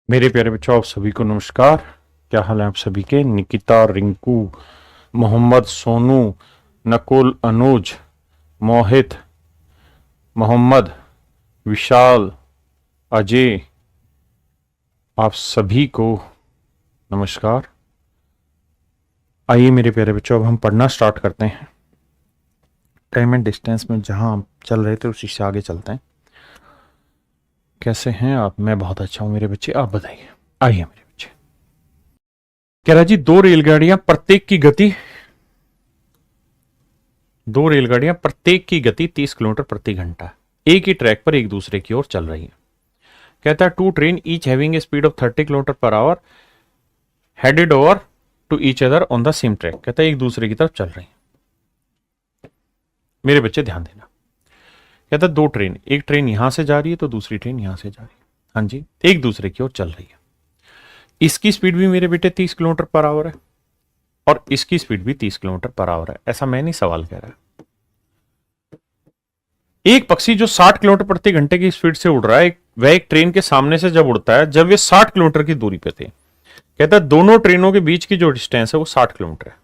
मेरे प्यारे बच्चों, आप सभी को नमस्कार। क्या हाल है आप सभी के? निकिता, रिंकू, मोहम्मद, सोनू, नकुल, अनुज, मोहित, मोहम्मद, विशाल, अजय, आप सभी को नमस्कार। आइए मेरे प्यारे बच्चों, अब हम पढ़ना स्टार्ट करते हैं। टाइम एंड डिस्टेंस में जहां हम चल रहे थे उसी से आगे चलते हैं। कैसे हैं आप? मैं बहुत अच्छा हूं मेरे बच्चे, आप बताइए। आइए मेरे बच्चे। कह रहा जी, दो रेलगाड़ियां प्रत्येक की गति 30 किलोमीटर प्रति घंटा एक ही ट्रैक पर एक दूसरे की ओर चल रही है। कहता है two train each having a speed of 30 kilometre per hour headed over to each other on the same track. कहता है एक दूसरे की तरफ चल रही है। मेरे बच्चे ध्यान देना। कहता है दो ट्रेन, एक ट्रेन यहां से जा रही है तो दूसरी ट्रेन यहां से जा रही है। हाँ जी, एक दूसरे की ओर चल रही है। इसकी स्पीड भी मेरे बेटे 30 किलोमीटर पर आवर है और इसकी स्पीड भी 30 किलोमीटर पर आवर है। ऐसा मैं नहीं सवाल कह रहा है। एक पक्षी जो 60 किलोमीटर प्रति घंटे की स्पीड से उड़ रहा है, वह एक ट्रेन के सामने से जब उड़ता है जब वे 60 किलोमीटर की दूरी पे थे। कहता है दोनों ट्रेनों के बीच की जो डिस्टेंस है वो 60 किलोमीटर है।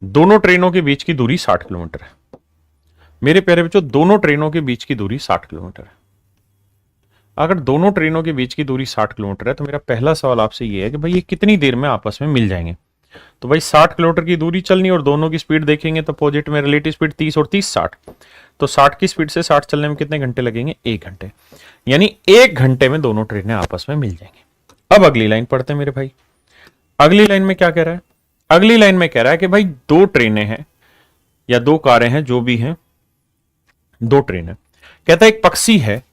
दोनों ट्रेनों के बीच की दूरी 60 किलोमीटर है। मेरे प्यारे बच्चों, दोनों ट्रेनों के बीच की दूरी 60 किलोमीटर है। अगर दोनों ट्रेनों के बीच की दूरी 60 किलोमीटर है तो मेरा पहला सवाल आपसे यह है कि भाई ये कितनी देर में आपस में मिल जाएंगे। तो भाई 60 किलोमीटर की दूरी चलनी और दोनों की स्पीड देखेंगे तो अपोजिट में रिलेटिव स्पीड 30 और 30 60। तो 60 की स्पीड से 60 चलने में कितने घंटे लगेंगे? 1 घंटे। यानी 1 घंटे में दोनों ट्रेनें आपस में मिल जाएंगी। अब अगली लाइन पढ़ते हैं मेरे भाई। अगली लाइन में क्या कह रहा है? अगली लाइन में कह रहा है कि भाई दो ट्रेनें हैं या दो कारें हैं, जो भी हैं, दो ट्रेनें। कहता है एक पक्षी है,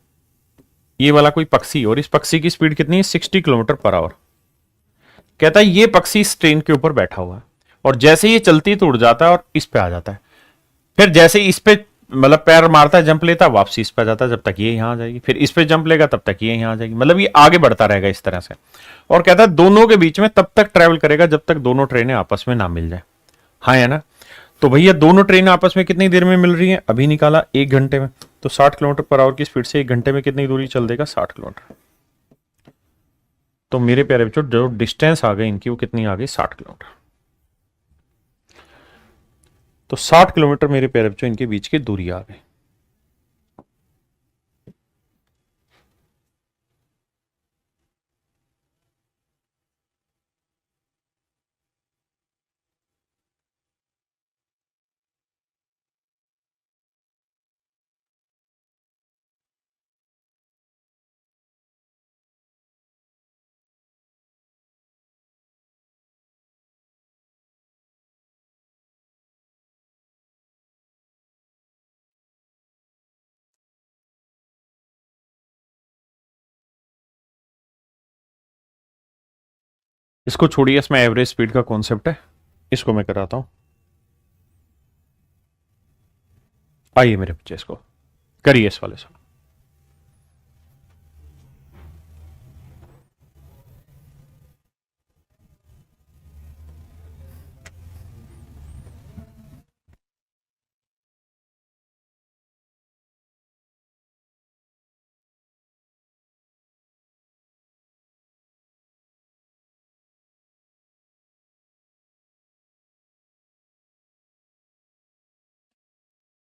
ये वाला कोई पक्षी, और इस पक्षी की स्पीड कितनी है? 60 किलोमीटर पर आवर। कहता है ये पक्षी इस ट्रेन के ऊपर बैठा हुआ है और जैसे ये चलती है तो उड़ जाता है और इस पे आ जाता है। फिर जैसे इस पे मतलब पैर मारता है, जंप लेता है, वापसी इस पे आ जाता है जब तक ये यहां आ जाएगी। फिर इस पे जंप लेगा तब तक ये यहां आ जाएगी। मतलब ये आगे बढ़ता रहेगा इस तरह से। और कहता है दोनों के बीच में तब तक ट्रेवल करेगा जब तक दोनों ट्रेनें आपस में ना मिल जाए। हाँ है ना? तो भैया दोनों ट्रेनें आपस में कितनी देर में मिल रही हैं? अभी निकाला, 1 घंटे में। तो 60 किलोमीटर पर आवर की स्पीड से 1 घंटे में कितनी दूरी चल देगा? 60 किलोमीटर। तो मेरे प्यारे बच्चों, जो डिस्टेंस आ गई इनकी वो कितनी आ गई? 60 किलोमीटर। तो 60 किलोमीटर मेरे प्यारे बच्चों इनके बीच की दूरी आ गई। इसको छोड़िए, इसमें एवरेज स्पीड का कॉन्सेप्ट है, इसको मैं कराता हूं। आइए मेरे बच्चे, इसको करिए इस वाले से।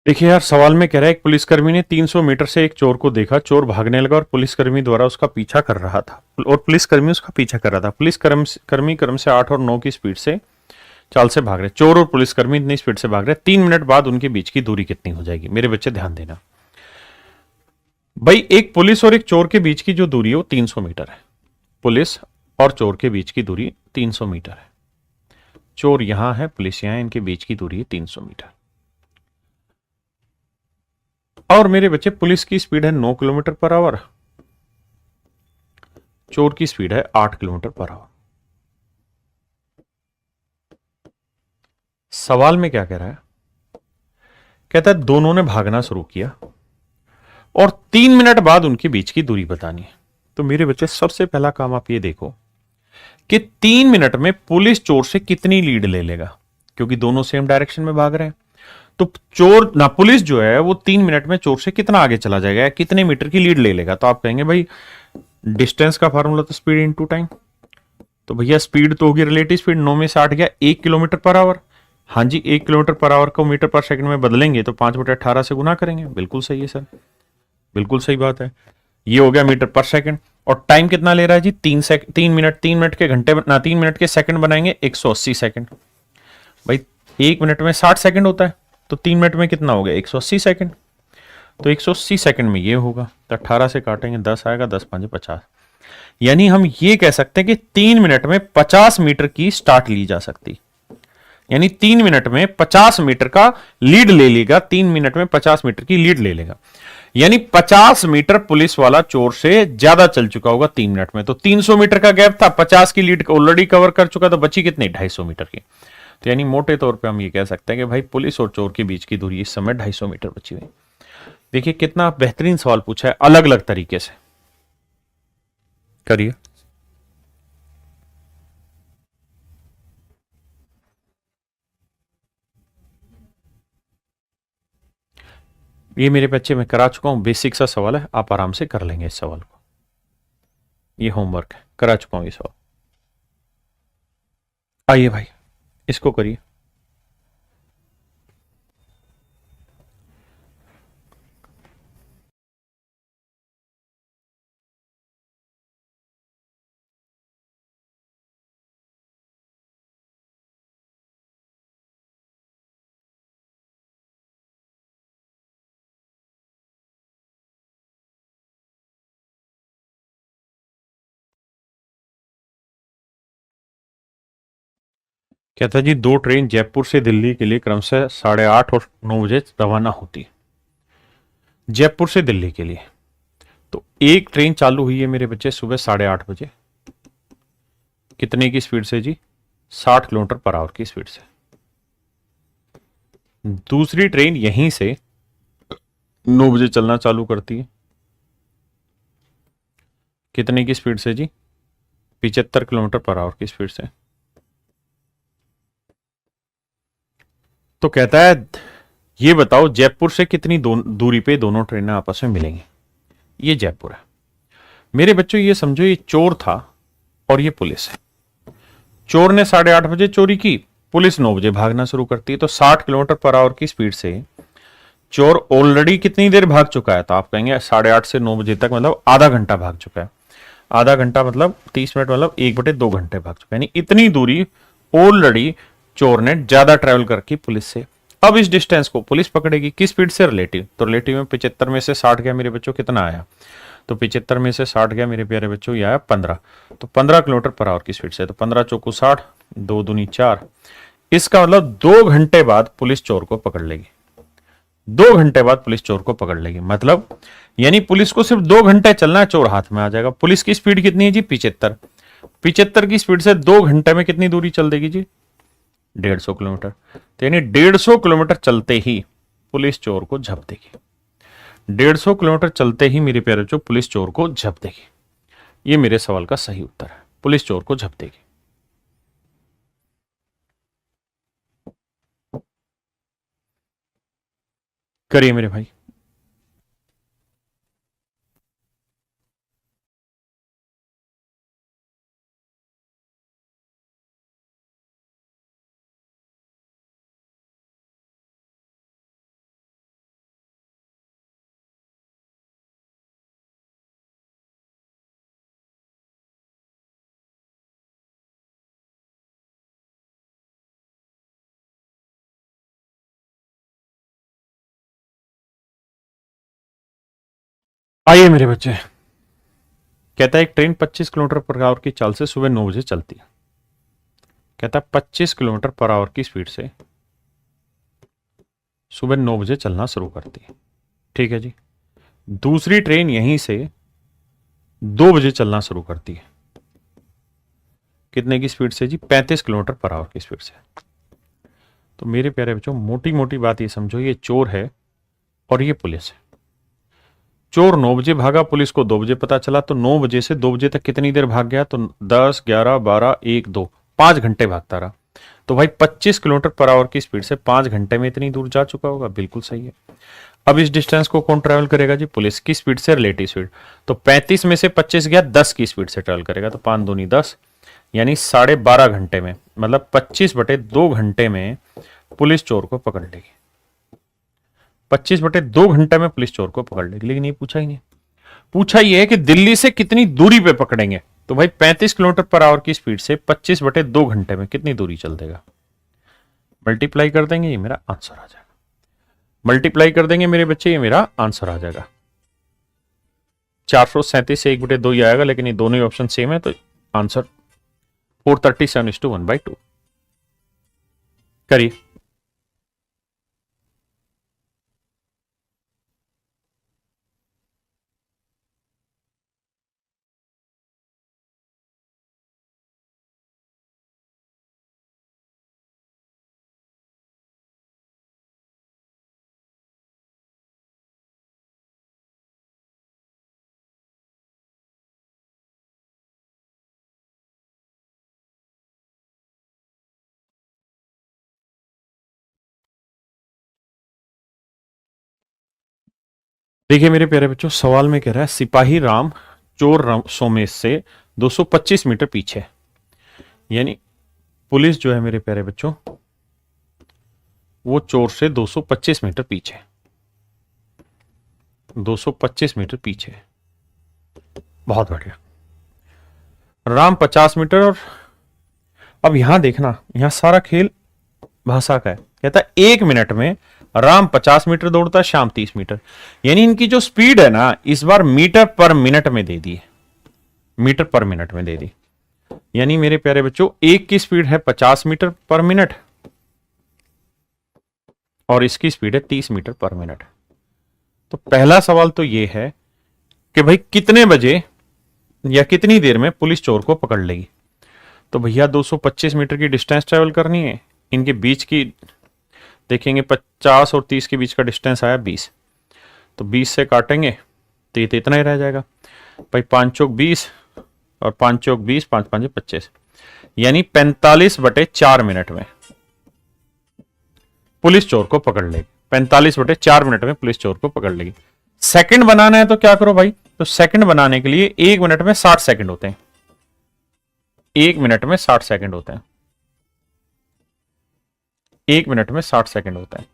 देखिए यार, सवाल में कह रहा है एक पुलिसकर्मी ने 300 मीटर से एक चोर को देखा। चोर भागने लगा और पुलिसकर्मी द्वारा उसका पीछा कर रहा था और पुलिसकर्मी उसका पीछा कर रहा था। पुलिसकर्मी क्रम से 8 और 9 की स्पीड से चाल से भाग रहे। चोर और पुलिसकर्मी इतनी स्पीड से भाग रहे, 3 मिनट बाद उनके बीच की दूरी कितनी हो जाएगी? मेरे बच्चे ध्यान देना। भाई एक पुलिस और एक चोर के बीच की जो दूरी है वो 300 मीटर है। पुलिस और चोर के बीच की दूरी 300 मीटर है। चोर यहां है, पुलिस यहां है, इनके बीच की दूरी है 300 मीटर। और मेरे बच्चे, पुलिस की स्पीड है 9 किलोमीटर पर आवर, चोर की स्पीड है 8 किलोमीटर पर आवर। सवाल में क्या कह रहा है? कहता है दोनों ने भागना शुरू किया और 3 मिनट बाद उनके बीच की दूरी बतानी है। तो मेरे बच्चे, सबसे पहला काम आप ये देखो कि 3 मिनट में पुलिस चोर से कितनी लीड ले लेगा, क्योंकि दोनों सेम डायरेक्शन में भाग रहे हैं। तो चोर ना, पुलिस जो है वो 3 मिनट में चोर से कितना आगे चला जाएगा, कितने मीटर की लीड ले लेगा? तो आप कहेंगे भाई डिस्टेंस का फार्मूला तो स्पीड इनटू टाइम। तो भैया स्पीड तो होगी रिलेटिव स्पीड, 9 में से 8 गया 1 किलोमीटर पर आवर। हाँ जी, 1 किलोमीटर पर आवर को मीटर पर सेकंड में बदलेंगे तो 5/18 से गुना करेंगे। बिल्कुल सही है सर, बिल्कुल सही बात है। ये हो गया मीटर पर सेकंड। और टाइम कितना ले रहा है जी? 3 मिनट के घंटे ना 3 मिनट के सेकंड बनाएंगे 180 सेकंड। भाई 1 मिनट में 60 सेकंड होता है, तो 3 मिनट में कितना हो गया? 180 सेकंड। तो 180 सेकंड में ये होगा, तो 18 से काटेंगे 10 आएगा, 10 5 50। यानी हम ये कह सकते हैं कि 3 मिनट में 50 मीटर की स्टार्ट ली जा सकती, यानी 3 मिनट में 50 मीटर का लीड ले लेगा, 3 मिनट में 50 मीटर की लीड ले लेगा। यानी 50 मीटर पुलिस वाला चोर से ज्यादा चल चुका होगा 3 मिनट में। तो 300 मीटर का गैप था, 50 की लीड ऑलरेडी कवर कर चुका, तो बची कितनी? 250 मीटर की। तो यानी मोटे तौर पे हम ये कह सकते हैं कि भाई पुलिस और चोर के बीच की दूरी इस समय 250 मीटर बची हुई। देखिए कितना बेहतरीन सवाल पूछा है, अलग अलग तरीके से। करिए। ये मेरे बच्चे मैं करा चुका हूं, बेसिक सा सवाल है, आप आराम से कर लेंगे इस सवाल को। ये होमवर्क है, करा चुका हूं ये सवाल। आइए भाई इसको करिए। कहता जी 2 ट्रेन जयपुर से दिल्ली के लिए क्रमशः 8:30 और 9 बजे रवाना होती है, जयपुर से दिल्ली के लिए। तो एक ट्रेन चालू हुई है मेरे बच्चे सुबह 8:30 बजे, कितने की स्पीड से जी? 60 किलोमीटर पर आवर की स्पीड से। दूसरी ट्रेन यहीं से 9 बजे चलना चालू करती है, कितने की स्पीड से जी? 75 किलोमीटर पर आवर की स्पीड से। तो कहता है ये बताओ जयपुर से कितनी दूरी पे दोनों ट्रेनें आपस में मिलेंगी। ये जयपुर है मेरे बच्चों, ये समझो ये चोर था और ये पुलिस है। चोर ने 8:30 बजे चोरी की, पुलिस 9 बजे भागना शुरू करती है। तो 60 किलोमीटर पर आवर की स्पीड से चोर ऑलरेडी कितनी देर भाग चुका है? तो आप कहेंगे 8:30 से 9 बजे तक मतलब आधा घंटा भाग चुका है। आधा घंटा मतलब 30 मिनट मतलब 1/2 घंटे भाग चुका है, यानी इतनी दूरी ऑलरेडी चोर ने ज्यादा ट्रेवल करके पुलिस से। अब इस डिस्टेंस को पुलिस पकड़ेगी किस स्पीड से? रिलेटिव। तो रिलेटिव में 75 में से 60 गया मेरे बच्चों, कितना आया? तो 75 में से 60 गया मेरे प्यारे बच्चों, ये आया 15। तो 15 किलोमीटर पर आवर की स्पीड से। तो 15 चौको 60, 2 दूनी 4। इसका मतलब 2 घंटे बाद पुलिस चोर को पकड़ लेगी। 2 घंटे बाद पुलिस चोर को पकड़ लेगी, मतलब यानी पुलिस को सिर्फ 2 घंटे चलना है, चोर हाथ में आ जाएगा। पुलिस की स्पीड कितनी है जी? 75। 75 की स्पीड से 2 घंटे में कितनी दूरी चल देगी जी? 150 किलोमीटर। तो यानी 150 किलोमीटर चलते ही पुलिस चोर को झप देगी। 150 किलोमीटर चलते ही मेरे प्यारे बच्चों पुलिस चोर को झप देगी। ये मेरे सवाल का सही उत्तर है, पुलिस चोर को झप देगी। करिए मेरे भाई। आइए मेरे बच्चे, कहता है एक ट्रेन 25 किलोमीटर पर आवर की चाल से सुबह 9 बजे चलती है। कहता है 25 किलोमीटर पर आवर की स्पीड से सुबह 9 बजे चलना शुरू करती है, ठीक है जी। दूसरी ट्रेन यहीं से 2 बजे चलना शुरू करती है, कितने की स्पीड से जी? 35 किलोमीटर पर आवर की स्पीड से। तो मेरे प्यारे बच्चों मोटी मोटी बात ये समझो, ये चोर है और ये पुलिस है। चोर 9 बजे भागा, पुलिस को 2 बजे पता चला, तो 9 बजे से 2 बजे तक कितनी देर भाग गया? तो 10, 11, 12, 1, 2, 5 घंटे भागता रहा। तो भाई 25 किलोमीटर पर आवर की स्पीड से 5 घंटे में इतनी दूर जा चुका होगा, बिल्कुल सही है। अब इस डिस्टेंस को कौन ट्रेवल करेगा जी? पुलिस की स्पीड से रिलेटिव स्पीड। तो 35 में से 25 गया, 10 की स्पीड से ट्रेवल करेगा, तो 5 दूनी 10, यानी 12.5 घंटे में, मतलब 25/2 घंटे में पुलिस चोर को पकड़ लेगी। 25/2 घंटे में पुलिस चोर को पकड़ लेगी। लेकिन ये पूछा ही नहीं, पूछा ये है कि दिल्ली से कितनी दूरी पे पकड़ेंगे। तो भाई 35 किलोमीटर पर आवर की स्पीड से 25/2 घंटे में कितनी दूरी चल देगा? मल्टीप्लाई कर देंगे, ये मेरा आंसर आ जाएगा। मल्टीप्लाई कर देंगे मेरे बच्चे, ये मेरा आंसर आ जाएगा। 437 से 1/2 ही आएगा, लेकिन ये दोनों ही ऑप्शन सेम है, तो आंसर 437:1/2। करिए। देखिए मेरे प्यारे बच्चों, सवाल में कह रहा है सिपाही राम चोर सोमेश से 225 मीटर पीछे, यानी पुलिस जो है मेरे प्यारे बच्चों वो चोर से 225 मीटर पीछे, 225 मीटर पीछे। बहुत बढ़िया। राम 50 मीटर, और अब यहां देखना, यहां सारा खेल भाषा का है। कहता है 1 मिनट में राम 50 मीटर दौड़ता है, श्याम 30 मीटर, यानी इनकी जो स्पीड है ना इस बार मीटर पर मिनट में दे दी है, मीटर पर मिनट में दे दी। यानी मेरे प्यारे बच्चों एक की स्पीड है 50 मीटर पर मिनट और इसकी स्पीड है 30 मीटर पर मिनट। तो पहला सवाल तो यह है कि भाई कितने बजे या कितनी देर में पुलिस चोर को पकड़ लेगी। तो भैया 225 मीटर की डिस्टेंस ट्रेवल करनी है, इनके बीच की देखेंगे 50 और 30 के बीच का डिस्टेंस आया 20, तो 20 से काटेंगे तो ये तो इतना ही रह जाएगा भाई, 5 चौक 20 और 5 चौक 20, 5 5 25, यानी 45/4 मिनट में पुलिस चोर को पकड़ लेगी। 45/4 मिनट में पुलिस चोर को पकड़ लेगी। सेकंड बनाना है तो क्या करो भाई, तो सेकंड बनाने के लिए 1 मिनट में 60 सेकंड होते हैं, 1 मिनट में 60 सेकंड होते हैं, 1 मिनट में 60 सेकंड होता है।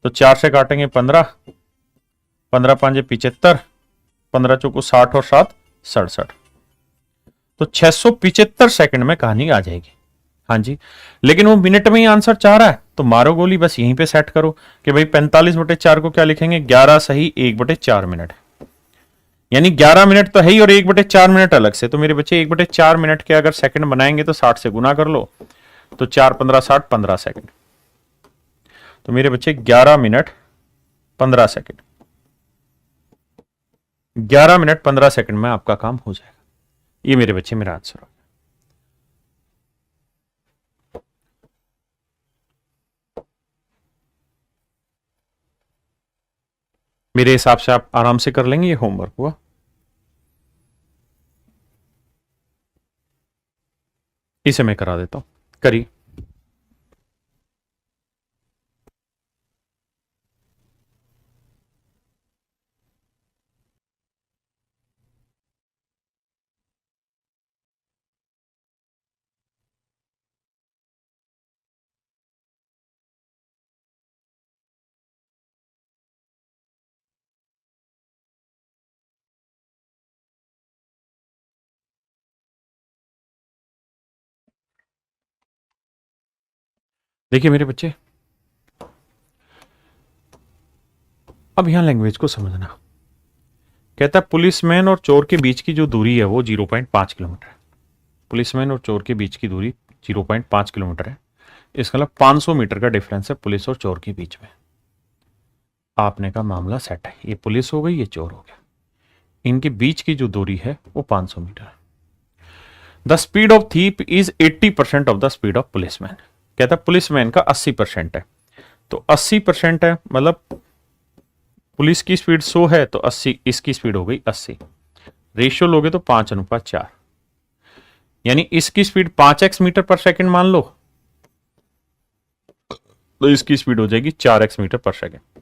तो 4 से काटेंगे 15, 15 5 75, 15 चौको 60 और 7 67, तो 675 सेकंड में कहानी आ जाएगी। हाँ जी, लेकिन वो मिनट में ही आंसर चाह रहा है, तो मारो गोली, बस यहीं पे सेट करो कि भाई 45/4 को क्या लिखेंगे, 11 सही 1/4 मिनट, यानी 11 मिनट तो है ही और 1/4 मिनट अलग से। तो मेरे बच्चे 1/4 मिनट के अगर सेकंड बनाएंगे तो 60 से गुना कर लो, तो 4 15 60 15 सेकंड। तो मेरे बच्चे 11 मिनट 15 सेकंड, 11 मिनट 15 सेकंड में आपका काम हो जाएगा। ये मेरे बच्चे मेरा आंसर हो। मेरे हिसाब से आप आराम से कर लेंगे, ये होमवर्क हुआ। इसे मैं करा देता हूं, करिए। देखिए मेरे बच्चे, अब यहां लैंग्वेज को समझना। कहता है पुलिसमैन और चोर के बीच की जो दूरी है वो 0.5 किलोमीटर है। पुलिसमैन और चोर के बीच की दूरी 0.5 किलोमीटर है। इसका मतलब 500 मीटर का डिफरेंस है पुलिस और चोर के बीच में। आपने का मामला सेट है, ये पुलिस हो गई, ये चोर हो गया, इनके बीच की जो दूरी है वो 500 मीटर है। The speed of thief is 80% of the speed of policeman. कहता है पुलिसमैन का 80% है, तो 80% है मतलब पुलिस की स्पीड 100 है तो 80, इसकी स्पीड हो गई 80। रेशियो लोगे तो 5:4, यानी इसकी स्पीड 5x मीटर पर सेकंड मान लो, तो इसकी स्पीड हो जाएगी 4x मीटर पर सेकंड।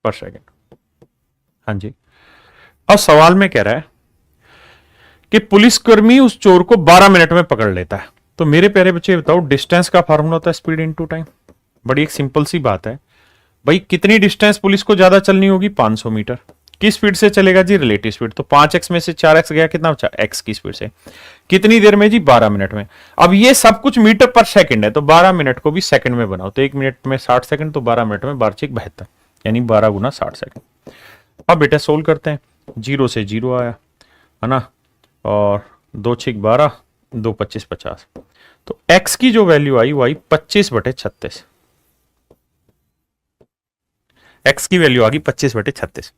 पर सेकेंड। हाँ जी। अब सवाल में कह रहा है कि पुलिसकर्मी उस चोर को 12 मिनट में पकड़ लेता है। तो मेरे प्यारे बच्चे बताओ, डिस्टेंस का फार्मूला होता है स्पीड इनटू टाइम। बड़ी एक सिंपल सी बात है भाई, कितनी डिस्टेंस पुलिस को ज्यादा चलनी होगी? 500 मीटर। किस स्पीड से चलेगा जी? Relative speed. तो 5x में से 4x गया, कितना बचा? x की स्पीड से। कितनी देर में जी? 12 मिनट में। अब ये सब कुछ मीटर पर सेकंड है, तो 12 मिनट को भी सेकंड में बनाओ, तो 1 मिनट में 60 सेकंड, तो 12 मिनट में 12×6 = 72, यानी 12 गुना 60 सेकंड। अब बेटा सोल्व करते हैं। 0 से 0 आया है ना, और 2×6 = 12, 2×25 = 50। तो x की जो वैल्यू आई वो आई 25/36। x की वैल्यू आ गई 25/36।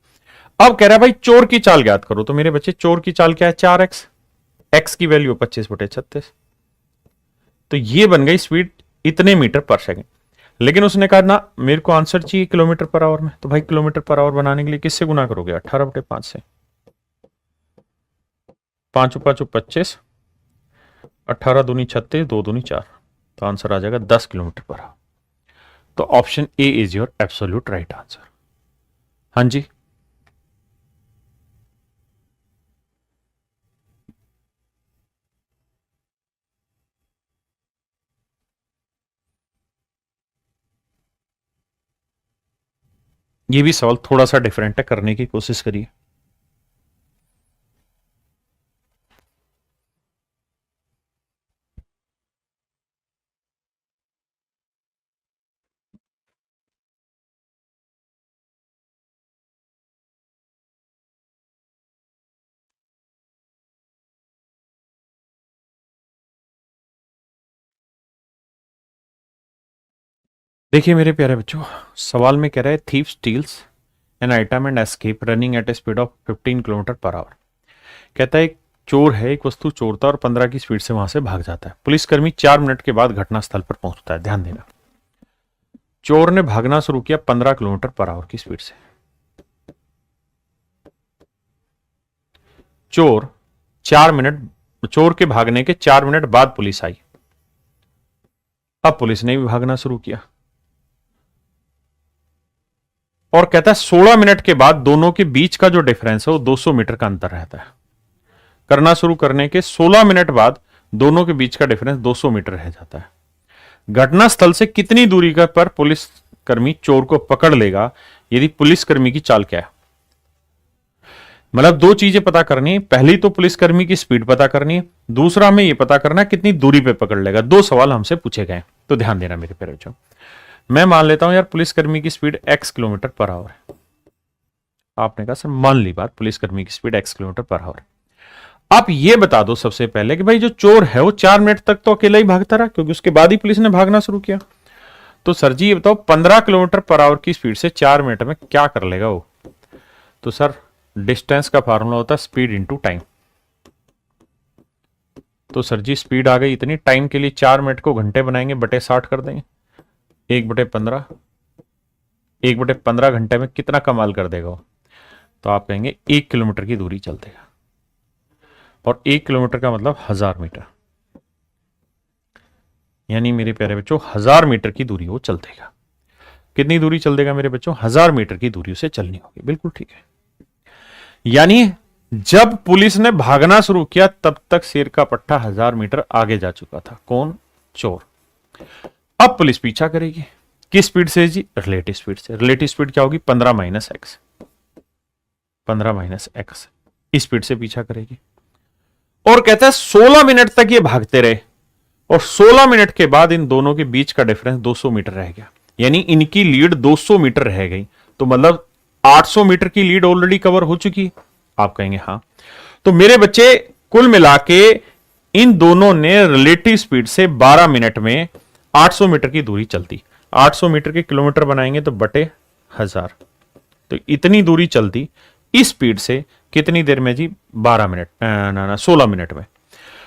अब कह रहा है भाई चोर की चाल ज्ञात करो। तो मेरे बच्चे चोर की चाल क्या है? 4x, x की वैल्यू 25/36। तो ये बन गई स्पीड इतने मीटर पर सेकंड। लेकिन उसने कहा ना मेरे को आंसर चाहिए किलोमीटर पर आवर में। तो भाई किलोमीटर पर आवर बनाने के लिए किससे गुना करोगे? 18/5 से। 5 5 25, 18 दूनी 36, 2 दूनी 4, तो आंसर आ जाएगा 10 किलोमीटर पर आवर। तो option A is your absolute right answer. हाँ जी। ये भी सवाल थोड़ा सा डिफरेंट है, करने की कोशिश करिए। देखिए मेरे प्यारे बच्चों, सवाल में कह रहा है thief steals an item and escape running at a speed of 15 kilometre per hour. कहता है एक चोर है, एक वस्तु चोरता है और 15 की स्पीड से वहां से भाग जाता है। पुलिसकर्मी 4 मिनट के बाद घटनास्थल पर पहुंचता है। ध्यान देना, चोर ने भागना शुरू किया 15 किलोमीटर पर आवर की स्पीड से। चोर के भागने के 4 मिनट बाद पुलिस आई। अब पुलिस ने भी भागना शुरू किया और कहता है 16 मिनट के बाद दोनों के बीच का जो डिफरेंस है वो 200 मीटर का अंतर रहता है। करना शुरू करने के 16 मिनट बाद दोनों के बीच का डिफरेंस 200 मीटर रह जाता है। घटनास्थल से कितनी दूरी का पर पुलिसकर्मी चोर को पकड़ लेगा यदि पुलिसकर्मी की चाल क्या है? मतलब 2 चीजें पता करनी है। पहली तो पुलिसकर्मी की स्पीड पता करनी है, दूसरा हमें यह पता करना कितनी दूरी पे पकड़ लेगा। 2 सवाल हमसे पूछे गए। तो ध्यान देना मेरे प्यारे बच्चों, मैं मान लेता हूं यार पुलिसकर्मी की speed x kilometre per our है। आपने कहा सर मान ली बात, पुलिसकर्मी की speed x kilometre per our. आप ये बता दो सबसे पहले कि भाई जो चोर है वो 4 मिनट तक तो अकेला ही भागता रहा, क्योंकि उसके बाद ही पुलिस ने भागना शुरू किया। तो सर जी ये बताओ 15 किलोमीटर पर आवर की स्पीड से 4 मिनट में क्या कर लेगा वो? तो सर डिस्टेंस का फार्मूला होता है स्पीड इंटू टाइम। तो सर जी स्पीड आ गई इतनी, टाइम के लिए 4 मिनट को घंटे बनाएंगे, बटे 60 कर देंगे, 1/15। 1/15 घंटे में कितना कमाल कर देगा वो? तो आप कहेंगे 1 किलोमीटर की दूरी चल देगा। और 1 किलोमीटर का मतलब 1000 मीटर, यानी मेरे प्यारे बच्चों 1000 मीटर की दूरी वो चल देगा। कितनी दूरी चल देगा मेरे बच्चों? 1000 मीटर की दूरी उसे चलनी होगी। बिल्कुल ठीक है। यानी जब पुलिस ने भागना शुरू किया तब तक शेर का पट्टा 1000 मीटर आगे जा चुका था। कौन? चोर। अब पुलिस पीछा करेगी किस स्पीड से जी? रिलेटिव स्पीड से। रिलेटिव स्पीड क्या होगी? 15 - x। 15 - x इस स्पीड से पीछा करेगी। और कहता है 16 मिनट तक ये भागते रहे और 16 मिनट के बाद इन दोनों के बीच का डिफरेंस 200 मीटर रह गया, यानी इनकी लीड 200 मीटर रह गई। तो मतलब 800 मीटर की लीड ऑलरेडी कवर हो चुकी। आप कहेंगे हाँ। तो मेरे बच्चे कुल मिला के इन दोनों ने रिलेटिव स्पीड से 12 मिनट में 800 मीटर की दूरी चलती। 800 मीटर के किलोमीटर बनाएंगे तो बटे 1000, तो इतनी दूरी चलती इस स्पीड से कितनी देर में जी? 12 मिनट, ना 16 मिनट में।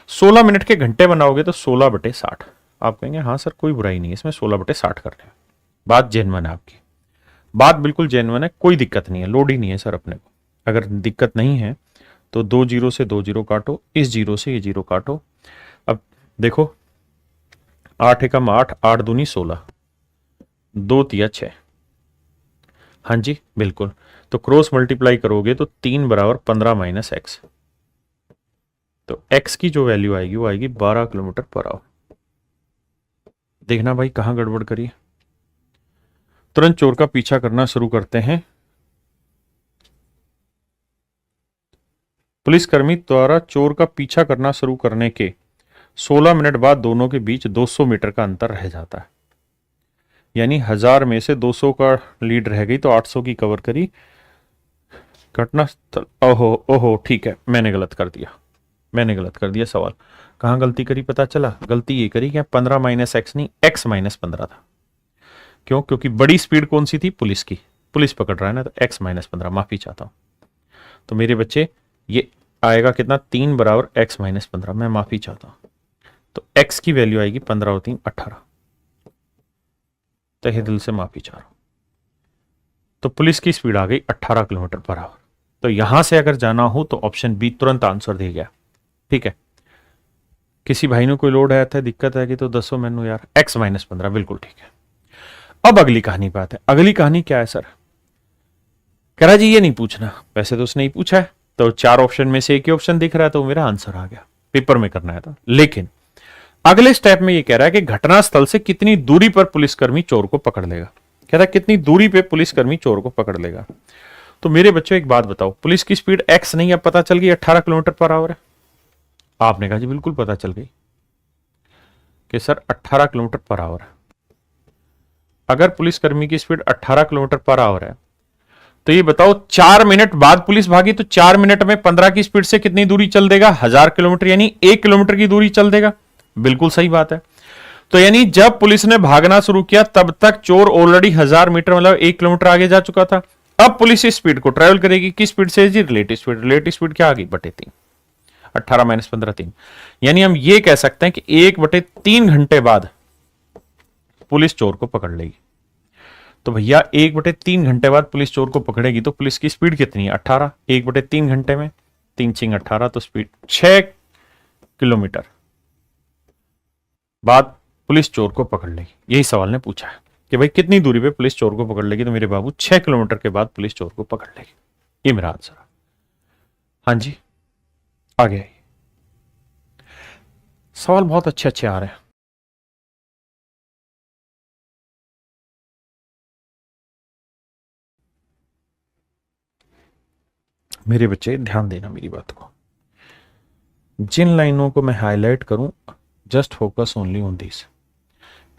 16 मिनट के घंटे बनाओगे तो 16/60। आप कहेंगे हाँ सर कोई बुराई नहीं है इसमें, 16/60 कर रहे हैं। बात जेन्युइन है आपकी, बात बिल्कुल जेन्युइन है, कोई दिक्कत नहीं है, लोड ही नहीं है सर अपने को। अगर दिक्कत नहीं है तो 2 0 से 2 0 काटो, इस 0 से ये 0 काटो। अब देखो 8 एकम 8, 8 दूनी 16, 2 तिया 6। हाँ जी बिल्कुल। तो क्रॉस मल्टीप्लाई करोगे तो 3 बराबर 15 माइनस एक्स, तो एक्स की जो वैल्यू आएगी वो आएगी 12 किलोमीटर पर आवर। देखना भाई कहां गड़बड़ करी। तुरंत चोर का पीछा करना शुरू करते हैं। पुलिसकर्मी द्वारा चोर का पीछा करना शुरू करने के 16 मिनट बाद दोनों के बीच 200 मीटर का अंतर रह जाता है। यानी 1000 में से 200 का लीड रह गई तो 800 की कवर करी घटना स्थल। ओहो ओहो ठीक है, मैंने गलत कर दिया सवाल। कहां गलती करी पता चला? गलती ये करी कि 15 माइनस एक्स नहीं, एक्स माइनस 15 था। क्यों? क्योंकि बड़ी स्पीड कौन सी थी? पुलिस की, पुलिस पकड़ रहा है ना, तो एक्स माइनस 15। माफी चाहता हूं। तो मेरे बच्चे ये आएगा कितना? 3 बराबर एक्स माइनस 15। मैं माफी चाहता हूं। तो एक्स की वैल्यू आएगी 15 और 3 18। तहे दिल से माफी चाह रहा हूं। तो पुलिस की स्पीड आ गई 18 किलोमीटर पर आवर। तो यहां से अगर जाना हो तो ऑप्शन बी तुरंत आंसर दे गया। ठीक है, किसी भाई ने कोई लोड आया था, दिक्कत है कि तो दसो मैनू यार, एक्स माइनस 15 बिल्कुल ठीक है। अब अगली कहानी पे आते हैं। अगली कहानी क्या है सर? कह रहा जी ये नहीं पूछना। वैसे तो उसने ही पूछा है, तो 4 ऑप्शन में से एक ही ऑप्शन दिख रहा है, तो मेरा आंसर आ गया। पेपर में करना है था। लेकिन अगले स्टेप में ये कह रहा है कि घटनास्थल से कितनी दूरी पर पुलिसकर्मी चोर को पकड़ लेगा। कह रहा है कितनी दूरी पे पुलिसकर्मी चोर को पकड़ लेगा। तो मेरे बच्चों एक बात बताओ, पुलिस की स्पीड एक्स नहीं, अब पता चल गई 18 किलोमीटर पर आवर है। आपने कहा जी बिल्कुल पता चल गई कि सर 18 किलोमीटर पर आवर है। अगर पुलिसकर्मी की स्पीड 18 किलोमीटर पर आवर है तो ये बताओ 4 मिनट बाद पुलिस भागी तो 4 मिनट में 15 की स्पीड से कितनी दूरी चल देगा? 1000 किलोमीटर, यानी 1 किलोमीटर की दूरी चल देगा। बिल्कुल सही बात है। तो यानी जब पुलिस ने भागना शुरू किया तब तक चोर ऑलरेडी 1000 मीटर मतलब 1 किलोमीटर आगे जा चुका था। अब पुलिस इस स्पीड को ट्रेवल करेगी किस स्पीड से जी? Relative speed. रिलेटिव स्पीड क्या आ गई? बटे 3। 18 माइनस 15 3। यानी हम ये कह सकते हैं कि 1/3 घंटे बाद पुलिस चोर को पकड़ लेगी। तो भैया 1/3 घंटे बाद पुलिस चोर को पकड़ेगी तो पुलिस की स्पीड कितनी है? 18। 1/3 घंटे में 3 6 18, तो स्पीड 6 किलोमीटर बाद पुलिस चोर को पकड़ लेगी। यही सवाल ने पूछा है कि भाई कितनी दूरी पे पुलिस चोर को पकड़ लेगी। तो मेरे बाबू 6 किलोमीटर के बाद पुलिस चोर को पकड़ लेगी। ये मेरा आंसर है। हाँ जी आगे आइए। सवाल बहुत अच्छे अच्छे आ रहे हैं। मेरे बच्चे ध्यान देना मेरी बात को। जिन लाइनों को मैं हाईलाइट करूं, just focus only on this.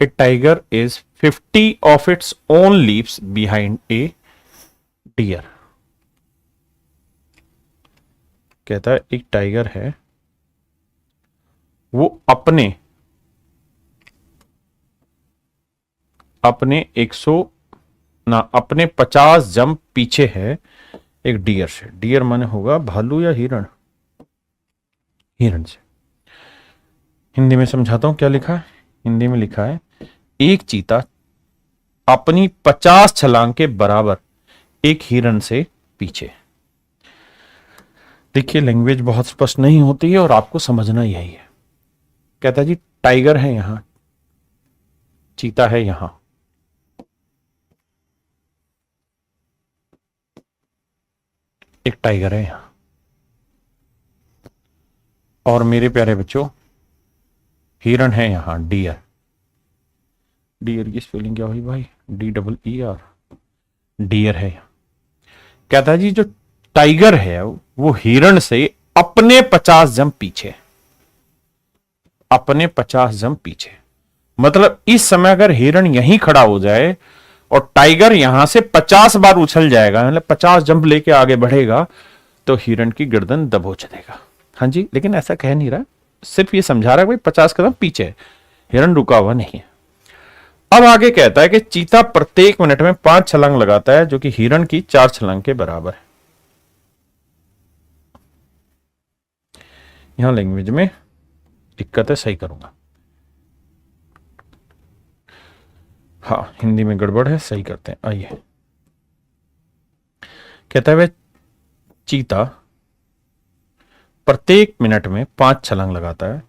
A tiger is 50 of its own leaves behind a deer. कहता है एक टाइगर है, वो अपने 50 जंप पीछे है एक डियर से। डियर माने होगा भालू या हिरण? हिरण से। हिंदी में समझाता हूं क्या लिखा है। हिंदी में लिखा है एक चीता अपनी 50 छलांग के बराबर एक हिरण से पीछे। देखिए लैंग्वेज बहुत स्पष्ट नहीं होती है और आपको समझना यही है। कहता है जी टाइगर है यहां, चीता है यहां, एक टाइगर है यहां, और मेरे प्यारे बच्चों हिरण है यहां, डियर। डियर की स्पेलिंग क्या हुई भाई? DEER। डियर है यहां। कहता है जी जो टाइगर है वो हिरण से अपने 50 जंप पीछे, अपने 50 जंप पीछे। मतलब इस समय अगर हिरण यहीं खड़ा हो जाए और टाइगर यहां से 50 बार उछल जाएगा, मतलब 50 जंप लेके आगे बढ़ेगा, तो हिरण की गर्दन दबोच देगा। हाँ जी, लेकिन ऐसा कह नहीं रहा, सिर्फ ये समझा रहा है भाई 50 कदम पीछे है, हिरण रुका हुआ नहीं है। अब आगे कहता है कि चीता प्रत्येक मिनट में 5 छलांग लगाता है जो कि हिरण की 4 छलांग के बराबर है। यहां लैंग्वेज में दिक्कत है, सही करूंगा। हाँ हिंदी में गड़बड़ है, सही करते हैं। आइए, कहता है वह चीता प्रत्येक मिनट में 5 छलांग लगाता है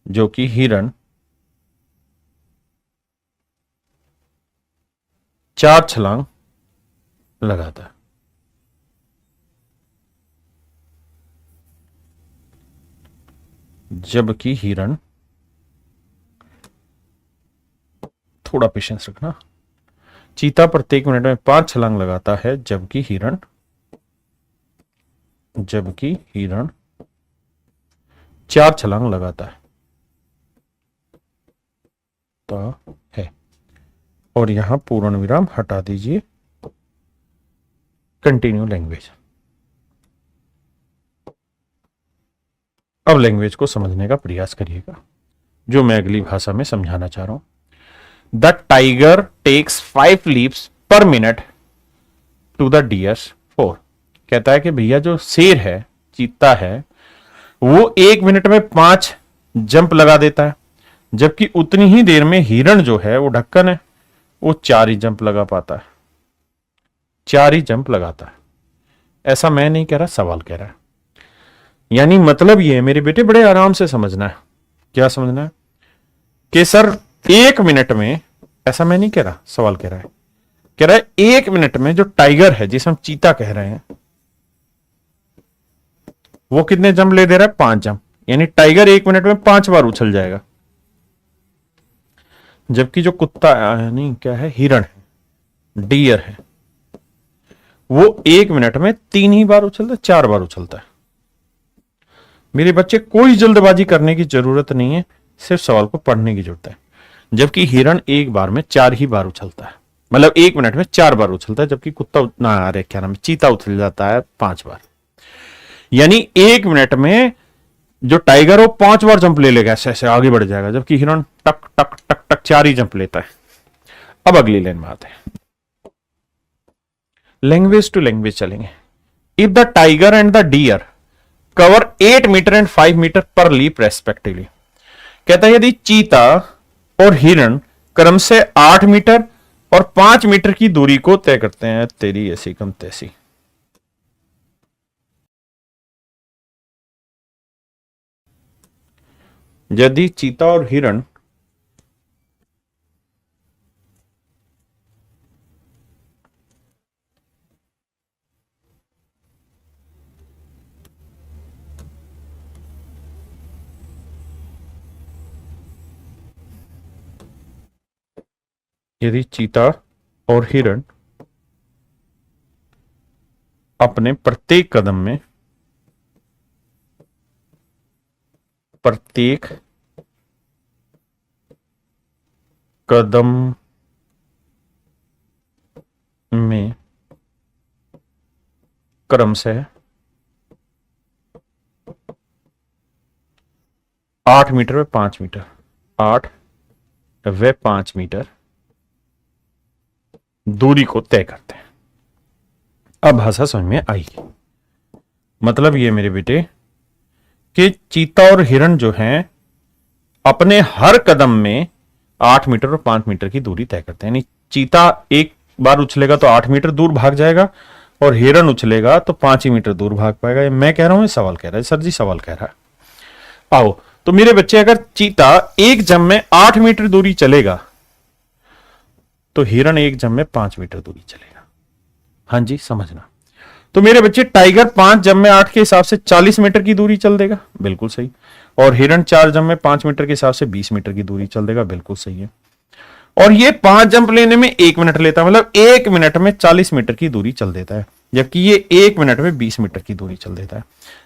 जो कि हिरण 4 छलांग लगाता है। जबकि हिरण, थोड़ा पेशेंस रखना, चीता प्रत्येक मिनट में 5 छलांग लगाता है, जबकि हिरण 4 छलांग लगाता है। और यहां पूर्ण विराम हटा दीजिए। Continue language. अब लैंग्वेज को समझने का प्रयास करिएगा, जो मैं अगली भाषा में समझाना चाह रहा हूं। The tiger takes 5 leaps per minute to the deer's 4। कहता है कि भैया जो शेर है, चीता है, वो 1 मिनट में 5 जंप लगा देता है, जबकि उतनी ही देर में हिरण जो है, वो ढक्कन है, वो 4 ही जंप लगा पाता है, 4 ही जंप लगाता है। ऐसा मैं नहीं कह रहा, सवाल कह रहा है। यानी मतलब ये है मेरे बेटे, बड़े आराम से समझना है। क्या समझना है कि सर 1 मिनट में, ऐसा मैं नहीं कह रहा, सवाल कह रहा है 1 मिनट में जो टाइगर है, जिसे हम चीता कह रहे हैं, वो कितने जंप ले दे रहा है? 5 जंप। यानी टाइगर 1 मिनट में 5 बार उछल जाएगा, जबकि जो कुत्ता नहीं क्या है, हिरण है, डियर है, वो 1 मिनट में 3 ही बार उछलता है, 4 बार उछलता है। मेरे बच्चे, कोई जल्दबाजी करने की जरूरत नहीं है, सिर्फ सवाल को पढ़ने की जरूरत है। जबकि हिरण 1 बार में 4 ही बार उछलता है, मतलब 1 मिनट में 4 बार उछलता है, जबकि कुत्ता ना, अरे क्या नाम है, चीता उछल जाता है 5 बार। यानी 1 मिनट में जो टाइगर हो 5 बार जंप ले लेगा, ऐसे ऐसे आगे बढ़ जाएगा, जबकि हिरण टक टक टक टक 4 ही जंप लेता है। अब अगली लाइन में आते हैं, लैंग्वेज टू लैंग्वेज चलेंगे। If the tiger and the deer cover 8 metre and 5 metre per leap respectively. कहता है यदि चीता और हिरण क्रम से 8 मीटर और 5 मीटर की दूरी को तय करते हैं, तेरी ऐसी कम तैसी। यदि चीता और हिरण यदि चीता और हिरण अपने प्रत्येक कदम में क्रम से 8 मीटर व 5 मीटर, 8 व 5 मीटर दूरी को तय करते हैं। अब भाषा समझ में आई। मतलब ये मेरे बेटे कि चीता और हिरण जो हैं अपने हर कदम में 8 मीटर और 5 मीटर की दूरी तय करते हैं। यानी चीता 1 बार उछलेगा तो 8 मीटर दूर भाग जाएगा, और हिरण उछलेगा तो 5 ही मीटर दूर भाग पाएगा। ये मैं कह रहा हूं, सवाल कह रहा है सर जी, सवाल कह रहा है। आओ तो मेरे बच्चे, अगर चीता 1 जंप में 8 मीटर दूरी चलेगा, तो हिरण 1 जंप में 5 मीटर दूरी चलेगा। हाँ जी, समझना। तो मेरे बच्चे, टाइगर 5 जंप में 8 के हिसाब से 40 मीटर की दूरी चल देगा, बिल्कुल सही। और हिरण 4 जंप में 5 मीटर के हिसाब से 20 मीटर की दूरी चल देगा, बिल्कुल सही है। और ये 5 जंप लेने में 1 मिनट लेता है, मतलब 1 मिनट में 40 मीटर की दूरी चल देता है, जबकि ये 1 मिनट में 20 मीटर की दूरी चल देता है।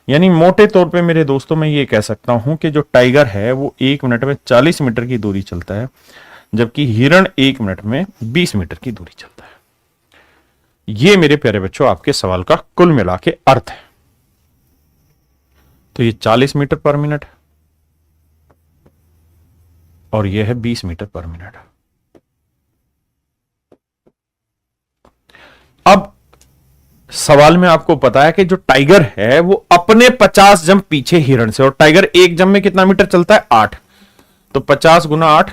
यानी मोटे तौर पे मेरे दोस्तों, मैं ये कह सकता हूं कि जो टाइगर है वो 1 मिनट में 40 मीटर की दूरी चलता है, जबकि हिरण 1 मिनट में 20 मीटर की दूरी चलता है। ये मेरे प्यारे बच्चों आपके सवाल का कुल मिला के अर्थ है। तो ये 40 मीटर पर मिनट और ये है 20 मीटर पर मिनट। अब सवाल में आपको पता है कि जो टाइगर है वो अपने 50 जंप पीछे हिरण से, और टाइगर 1 जंप में कितना मीटर चलता है? 8। तो 50 गुना 8,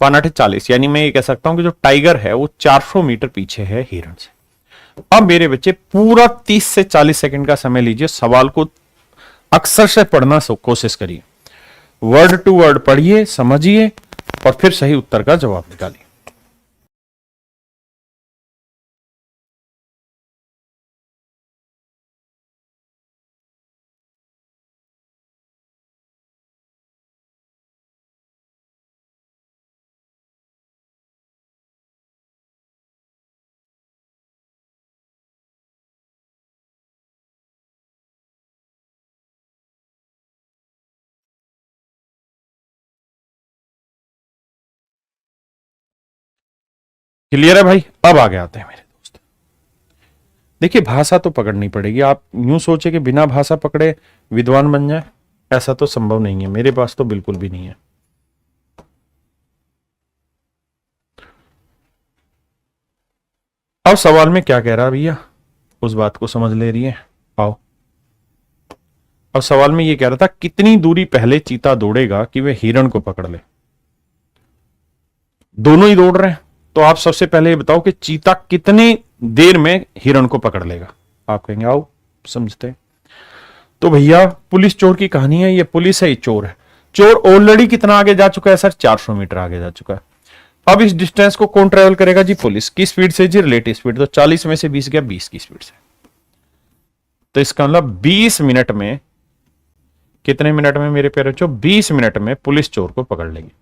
5 40। यानी मैं ये कह सकता हूं कि जो टाइगर है वो 400 मीटर पीछे है हिरण से। अब मेरे बच्चे, पूरा 30 से 40 सेकंड का समय लीजिए, सवाल को अक्सर से पढ़ना कोशिश करिए, वर्ड टू वर्ड पढ़िए, समझिए, और फिर सही उत्तर का जवाब निकालिए। क्लियर है भाई? अब आगे आते हैं मेरे दोस्त। देखिए भाषा तो पकड़नी पड़ेगी। आप यूं सोचे कि बिना भाषा पकड़े विद्वान बन जाए, ऐसा तो संभव नहीं है, मेरे पास तो बिल्कुल भी नहीं है। अब सवाल में क्या कह रहा है भैया, उस बात को समझ ले रही है। आओ, अब सवाल में ये कह रहा था कितनी दूरी पहले चीता दौड़ेगा कि वह हिरण को पकड़ ले। दोनों ही दौड़ रहे हैं, तो आप सबसे पहले ये बताओ कि चीता कितनी देर में हिरण को पकड़ लेगा। आप कहेंगे आओ समझते हैं। तो भैया पुलिस चोर की कहानी है, ये पुलिस है, ये चोर है। चोर ऑलरेडी कितना आगे जा चुका है सर? 400 मीटर आगे जा चुका है। अब इस डिस्टेंस को कौन ट्रेवल करेगा जी? पुलिस। की स्पीड से जी? Relative speed. तो 40 में से 20 गया, 20 की स्पीड से। तो इसका मतलब 20 मिनट में, कितने मिनट में मेरे प्यारे बच्चों? 20 मिनट में पुलिस चोर को पकड़ लेगी।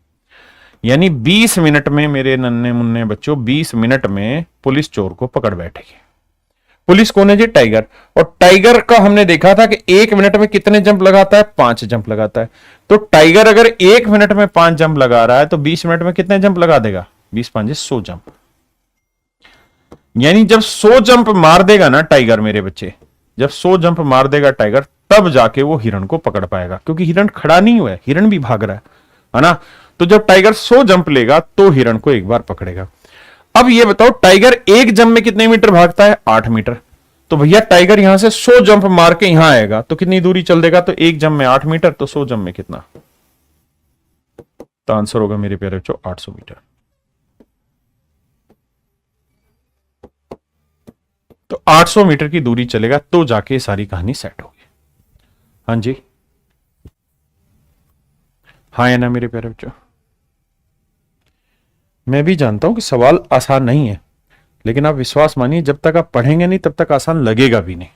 यानी 20 मिनट में मेरे नन्हे मुन्ने बच्चों, 20 मिनट में पुलिस चोर को पकड़ बैठेगी। पुलिस कौन है जी? टाइगर। और टाइगर का हमने देखा था कि 1 मिनट में कितने जंप लगाता है? 5 जंप लगाता है। तो टाइगर अगर 1 मिनट में 5 जंप लगा रहा है तो 20 मिनट में कितने जंप लगा देगा? 20 5 100 जंप। यानी जब 100 जंप मार देगा ना टाइगर मेरे बच्चे, जब 100 जंप मार देगा टाइगर, तब जाके वो हिरण को पकड़ पाएगा, क्योंकि हिरण खड़ा नहीं हुआ है, हिरण भी भाग रहा है ना। तो जब टाइगर 100 जंप लेगा तो हिरण को एक बार पकड़ेगा। अब ये बताओ टाइगर एक जंप में कितने मीटर भागता है? 8 मीटर। तो भैया टाइगर यहां से 100 जंप मार के यहां आएगा तो कितनी दूरी चल देगा? तो एक जंप में 8 मीटर, तो 100 जंप में कितना? तो आंसर होगा मेरे प्यारे बच्चों 800 मीटर। तो 800 मीटर की दूरी चलेगा तो जाके सारी कहानी सेट होगी। हाँ जी, हाँ है ना मेरे प्यारे बच्चों? मैं भी जानता हूं कि सवाल आसान नहीं है, लेकिन आप विश्वास मानिए जब तक आप पढ़ेंगे नहीं तब तक आसान लगेगा भी नहीं।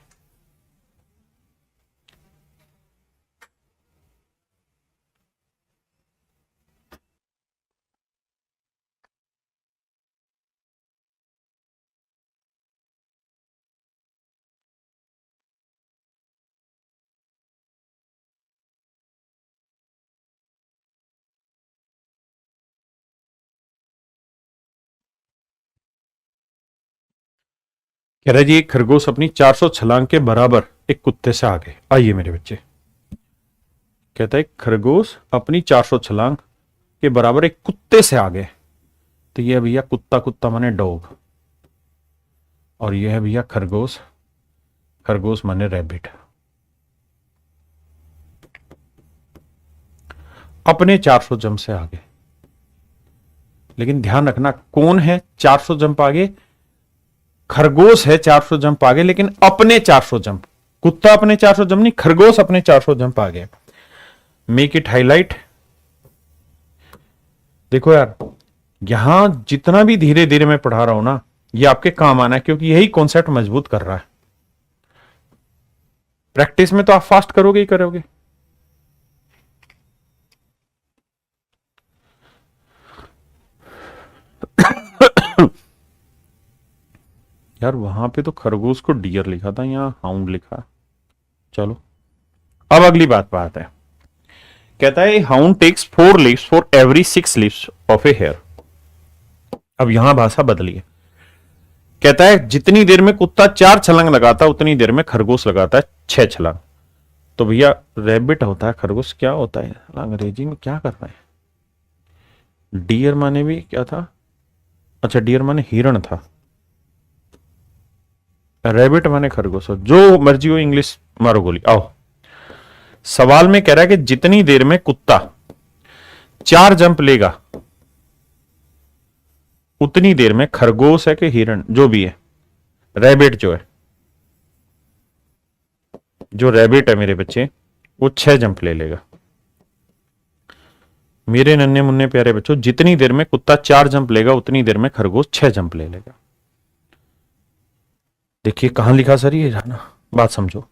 कह रहा जी एक खरगोश अपनी 400 छलांग के बराबर एक कुत्ते से आगे। आइए मेरे बच्चे, कहता है खरगोश अपनी 400 छलांग के बराबर एक कुत्ते से आगे। तो यह भैया कुत्ता, कुत्ता माने डॉग, और यह है भैया खरगोश, खरगोश माने रैबिट। अपने 400 जंप से आगे। लेकिन ध्यान रखना कौन है 400 जंप आगे? खरगोश है 400 जंप आगे, लेकिन अपने 400 जंप। कुत्ता अपने 400 जंप नहीं, खरगोश अपने 400 जंप आगे। Make it highlight. देखो यार, यहां जितना भी धीरे धीरे मैं पढ़ा रहा हूं ना, ये आपके काम आना है, क्योंकि यही कॉन्सेप्ट मजबूत कर रहा है। प्रैक्टिस में तो आप फास्ट करोगे ही करोगे। यार वहां पे तो खरगोश को डियर लिखा था, यहां हाउंड लिखा। चलो अब अगली बात है। कहता है hound takes 4 leaves for every 6 leaves of a hare. अब यहां भाषा बदली है। कहता है जितनी देर में कुत्ता 4 छलांग लगाता है उतनी देर में खरगोश लगाता है 6 छलांग। तो भैया रैबिट होता है, खरगोश क्या होता है? अंग्रेजी में क्या कर रहा है? डियर माने भी क्या था? अच्छा डियर माने हिरण था, रैबिट माने खरगोश। जो मर्जी हो इंग्लिश मारो गोली। आओ, सवाल में कह रहा है कि जितनी देर में कुत्ता 4 जंप लेगा उतनी देर में खरगोश है कि हिरण, जो भी है, रैबिट जो है, जो रैबिट है मेरे बच्चे, वो 6 जंप ले लेगा। मेरे नन्हे मुन्ने प्यारे बच्चों, जितनी देर में कुत्ता 4 जंप लेगा उतनी देर में खरगोश 6 जंप ले लेगा। देखिए कहां लिखा सर ये, जाना बात समझो।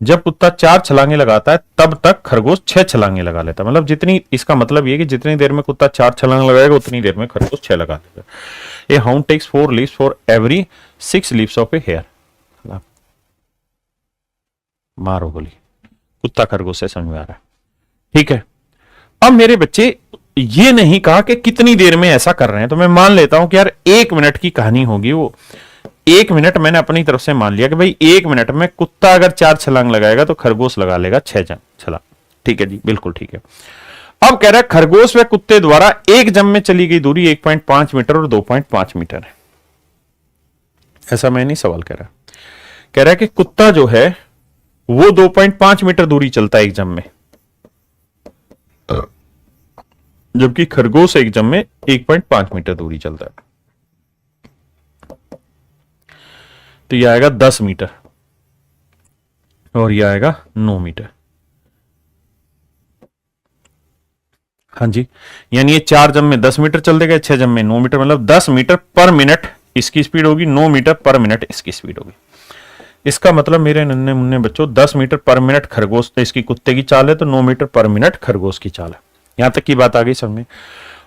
जब कुत्ता 4 छलांगे लगाता है तब तक खरगोश 6 छलांगे लगा लेता है। मतलब जितनी, इसका मतलब ये कि जितनी देर में कुत्ता 4 छलांग लगाएगा उतनी देर में खरगोश 6 लगा देगा। A hound takes 4 leaves for every 6 leaves of a hare. मारो गोली, कुत्ता खरगोश से समझ में आ रहा है? ठीक है। अब मेरे बच्चे ये नहीं कहा कि कितनी देर में ऐसा कर रहे हैं। तो मैं मान लेता हूं कि यार 1 मिनट की कहानी होगी वो। 1 मिनट मैंने अपनी तरफ से मान लिया कि भाई 1 मिनट में कुत्ता अगर 4 छलांग लगाएगा तो खरगोश लगा लेगा 6 छलांग। ठीक है जी, बिल्कुल ठीक है। अब कह रहा है खरगोश व कुत्ते द्वारा एक जंप में चली गई दूरी 1.5 मीटर और 2.5 मीटर है। ऐसा मैं नहीं सवाल कह रहा, कह रहा है कि कुत्ता जो है वो 2.5 मीटर दूरी चलता है एक जंप में, जबकि खरगोश एक जंप में 1.5 मीटर दूरी चलता है। तो यह आएगा 10 मीटर और यह आएगा 9 मीटर। हाँ जी, यानी ये 4 जंप में 10 मीटर चल देगा, 6 जंप में 9 मीटर, मतलब 10 मीटर पर मिनट इसकी स्पीड होगी, 9 मीटर पर मिनट इसकी स्पीड होगी। इसका मतलब मेरे नन्हे मुन्ने बच्चों 10 मीटर पर मिनट खरगोश इसकी कुत्ते की चाल है, तो 9 मीटर पर मिनट खरगोश की चाल है। यहां तक की बात आ गई समझ में।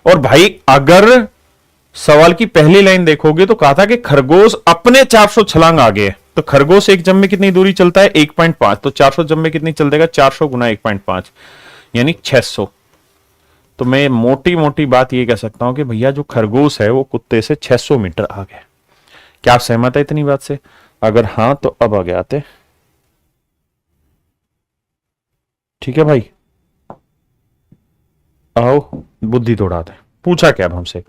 और भाई अगर सवाल की पहली लाइन देखोगे तो कहा था कि खरगोश अपने 400 छलांग आगे है, तो खरगोश एक जंप में कितनी दूरी चलता है 1.5, तो 400 जंप में कितनी चल देगा 400 गुना 1.5 यानी 600। तो मैं मोटी मोटी बात ये कह सकता हूं कि भैया जो खरगोश है वो कुत्ते से 600 मीटर आगे। क्या आप सहमत है इतनी बात से? अगर हां तो अब आगे आते। ठीक है भाई, आओ बुद्धि दौड़ाते। पूछा क्या अब हमसे,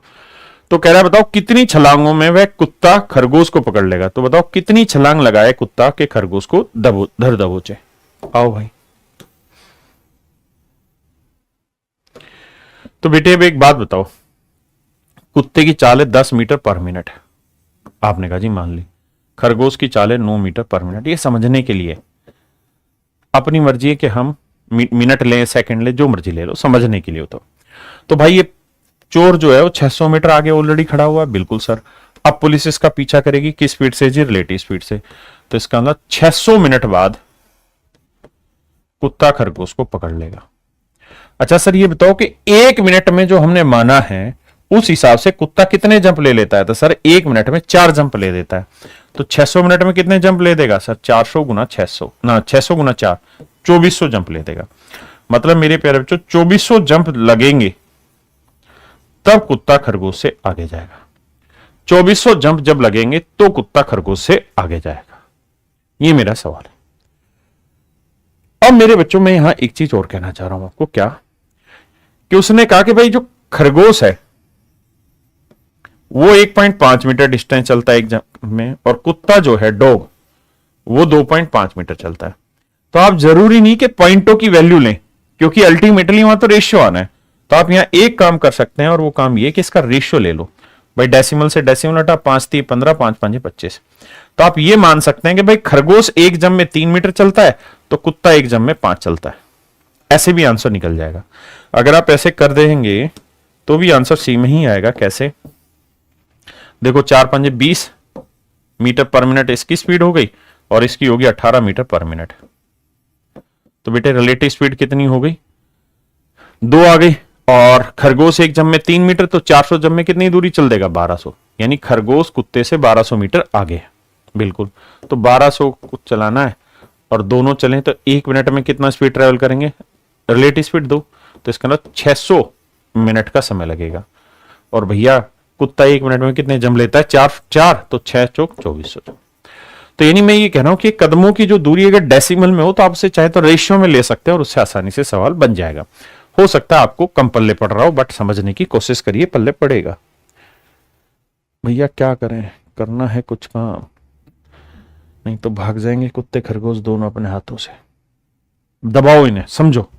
तो कह रहा है बताओ कितनी छलांगों में वह कुत्ता खरगोश को पकड़ लेगा। तो बताओ कितनी छलांग लगाए कुत्ता के खरगोश को धर दबोचे। आओ भाई। तो बेटे अब एक बात बताओ, कुत्ते की चाल है 10 मीटर पर मिनट, आपने कहा जी मान ली। खरगोश की चाल है 9 मीटर पर मिनट। ये समझने के लिए अपनी मर्जी है कि हम मिनट लें सेकंड लें जो मर्जी ले लो, समझने के लिए तो भाई ये चोर जो है वो 600 मीटर आगे ऑलरेडी खड़ा हुआ है। बिल्कुल सर। अब पुलिस इसका पीछा करेगी किस स्पीड से जी? रिलेटिव स्पीड से। तो इसका मतलब 600 मिनट बाद कुत्ता खरगोश को पकड़ लेगा। अच्छा सर ये बताओ कि 1 मिनट में जो हमने माना है उस हिसाब से कुत्ता कितने जंप ले लेता है? तो सर 1 मिनट में 4 जंप ले देता है। तो 600 मिनट में कितने जंप ले देगा सर? 400 गुना 600 ना 600 गुना 4 2400 जंप ले देगा। मतलब मेरे प्यारे बच्चों 2400 जंप लगेंगे तब कुत्ता खरगोश से आगे जाएगा। 2400 जंप जब लगेंगे तो कुत्ता खरगोश से आगे जाएगा। ये मेरा सवाल है। अब मेरे बच्चों में यहां एक चीज और कहना चाह रहा हूं आपको। क्या कि उसने कहा कि भाई जो खरगोश है वो 1.5 मीटर डिस्टेंस चलता है एक जंप में, और कुत्ता जो है डॉग वो 2.5 मीटर चलता है। तो आप जरूरी नहीं कि पॉइंटों की वैल्यू लें, क्योंकि अल्टीमेटली वहां तो रेशियो आना है। तो आप यहां एक काम कर सकते हैं और वो काम ये कि इसका रेशियो ले लो। भाई डेसिमल से डेसिमल हटा, 5 3 15, 5 5 25। तो आप ये मान सकते हैं कि भाई खरगोश एक जंप में 3 मीटर चलता है तो कुत्ता एक जंप में 5 चलता है। ऐसे भी आंसर निकल जाएगा। अगर आप ऐसे कर देंगे तो भी आंसर सी में ही आएगा। कैसे? देखो 4 5 20 मीटर पर मिनट इसकी स्पीड हो गई और इसकी होगी 18 मीटर पर मिनट। तो बेटे रिलेटिव स्पीड कितनी हो गई? 2 आ गई। और खरगोश एक जंप में 3 मीटर, तो 400 जंप में कितनी दूरी चल देगा? 1200। यानी खरगोश कुत्ते से 1200 मीटर आगे है। बिल्कुल। तो 1200 को चलाना है और दोनों चलें तो 1 मिनट में कितना स्पीड ट्रेवल करेंगे? रिलेटिव स्पीड दो, तो इसका मतलब 600 मिनट का समय लगेगा। और भैया कुत्ता 1 मिनट में कितने जंप लेता है? 4 तो 6 चौक 2400। तो यानी मैं ये कह रहा हूं कि कदमों की जो दूरी अगर डेसिमल में हो तो आप उसे चाहे तो रेशियो में ले सकते हैं और उससे आसानी से सवाल बन जाएगा। हो सकता है आपको कम पल्ले पड़ रहा हो, बट समझने की कोशिश करिए, पल्ले पड़ेगा। भैया क्या करें, करना है कुछ काम, नहीं तो भाग जाएंगे कुत्ते खरगोश दोनों अपने हाथों से। दबाओ इन्हें, समझो।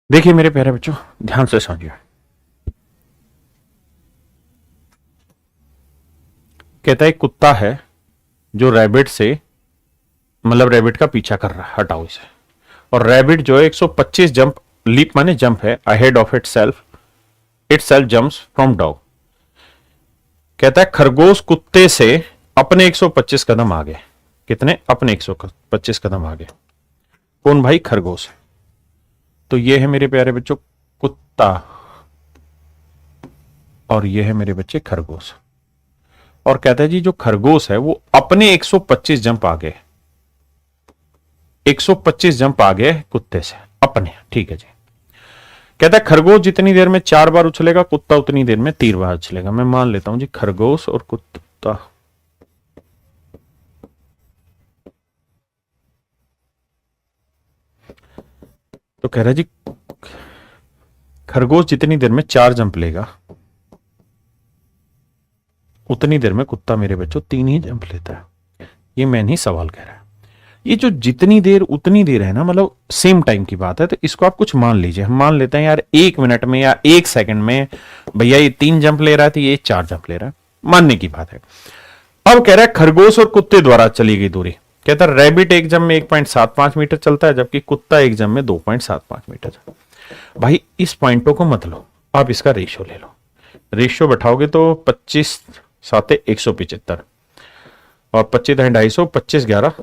देखिए मेरे प्यारे बच्चों, ध्यान से समझिए। कहता है कुत्ता है जो रैबिट से, मतलब रैबिट का पीछा कर रहा है, हटाओ इसे। और रैबिट जो है 125 जंप लीप माने जंप है, ahead of it self jumps from dog. कहता है खरगोश कुत्ते से अपने 125 कदम आगे। कितने? अपने 125 कदम आगे। कौन भाई? खरगोश। तो ये है मेरे प्यारे बच्चों कुत्ता, और ये है मेरे बच्चे खरगोश। और कहता है जी जो खरगोश है वो अपने 125 जंप आगे, 125 जंप आगे कुत्ते से अपने। ठीक है जी। कहता है खरगोश जितनी देर में 4 बार उछलेगा, कुत्ता उतनी देर में 3 बार उछलेगा। मैं मान लेता हूं जी खरगोश और कुत्ता। तो कह रहा है जी खरगोश जितनी देर में 4 जंप लेगा, उतनी देर में कुत्ता मेरे बच्चों 3 ही जंप लेता है। ये मैंने ही सवाल कह रहा है। ये जो जितनी देर उतनी देर है ना, मतलब सेम टाइम की बात है। तो इसको आप कुछ मान लीजिए। हम मान लेते हैं यार 1 मिनट में या 1 सेकंड में भैया ये 3 जंप ले रहा है, तो ये 4 जंप ले रहा है, मानने की बात है। अब कह रहा है खरगोश और कुत्ते द्वारा चली गई दूरी। कहता है रैबिट एक जंप में 1.75 मीटर चलता है, जबकि कुत्ता एक जंप में 2.75 मीटर। भाई इस पॉइंटों को मत लो, आप इसका रेशियो ले लो। रेशियो बैठाओगे तो 25 7 175 और 25 250, 25 11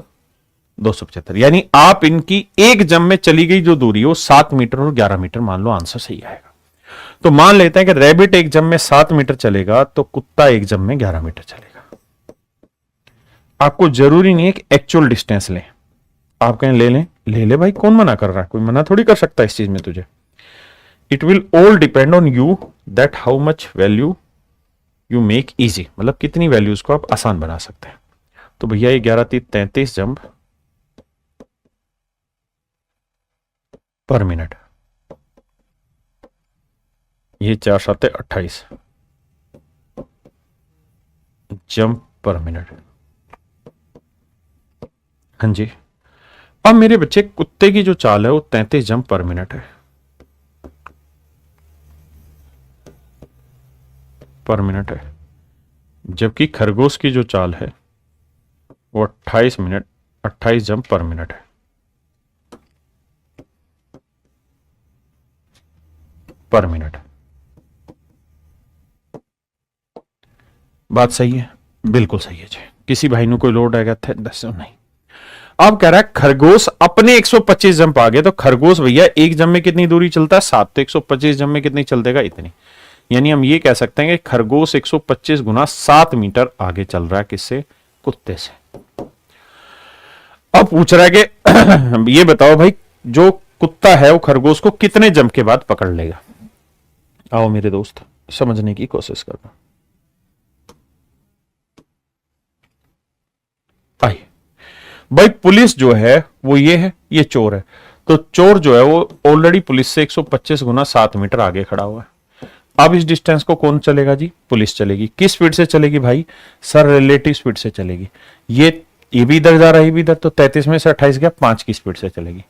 275। यानी आप इनकी एक जंप में चली गई जो दूरी हो 7 मीटर और 11 मीटर मान लो, आंसर सही आएगा। तो मान लेते हैं कि रैबिट एक जंप में 7 मीटर चलेगा, तो कुत्ता एक जंप में 11 मीटर चलेगा। आपको जरूरी नहीं है कि एक्चुअल डिस्टेंस लें, आप कहें ले लें, ले ले भाई, कौन मना कर रहा है? कोई मना थोड़ी कर सकता है इस चीज में तुझे। It will all depend on you that how much value you make easy, मतलब कितनी वैल्यूज को आप आसान बना सकते हैं। तो भैया ये 11 3 33 जंप पर मिनट, ये 4 7 28 जंप पर मिनट। हाँ जी। अब मेरे बच्चे कुत्ते की जो चाल है वो 33 जंप पर मिनट है, पर मिनट है। जबकि खरगोश की जो चाल है वो 28 जंप पर मिनट है, पर मिनट। बात सही है? बिल्कुल सही है जी। किसी भाई ने कोई लोड आएगा थे नहीं। अब कह रहा है खरगोश अपने 125 जंप आ गए, तो खरगोश भैया एक जंप में कितनी दूरी चलता है? 7। तो 125 जंप में कितनी चल देगा? इतनी। यानी हम ये कह सकते हैं कि खरगोश 125 गुना 7 मीटर आगे चल रहा है, किससे? कुत्ते से। अब पूछ रहा है कि ये बताओ भाई जो कुत्ता है वो खरगोश को कितने जंप के बाद पकड़ लेगा? आओ मेरे दोस्त समझने की कोशिश करना। आइए भाई, पुलिस जो है वो ये है, ये चोर है। तो चोर जो है वो ऑलरेडी पुलिस से 125 गुना 7 मीटर आगे खड़ा हुआ है। अब इस डिस्टेंस को कौन चलेगा जी? पुलिस चलेगी। किस स्पीड से चलेगी भाई? सर रिलेटिव स्पीड से चलेगी। ये भी इधर जा रहा है, ये भी इधर, तो 33 में से 28 गया, 5 की स्पीड से चलेगी।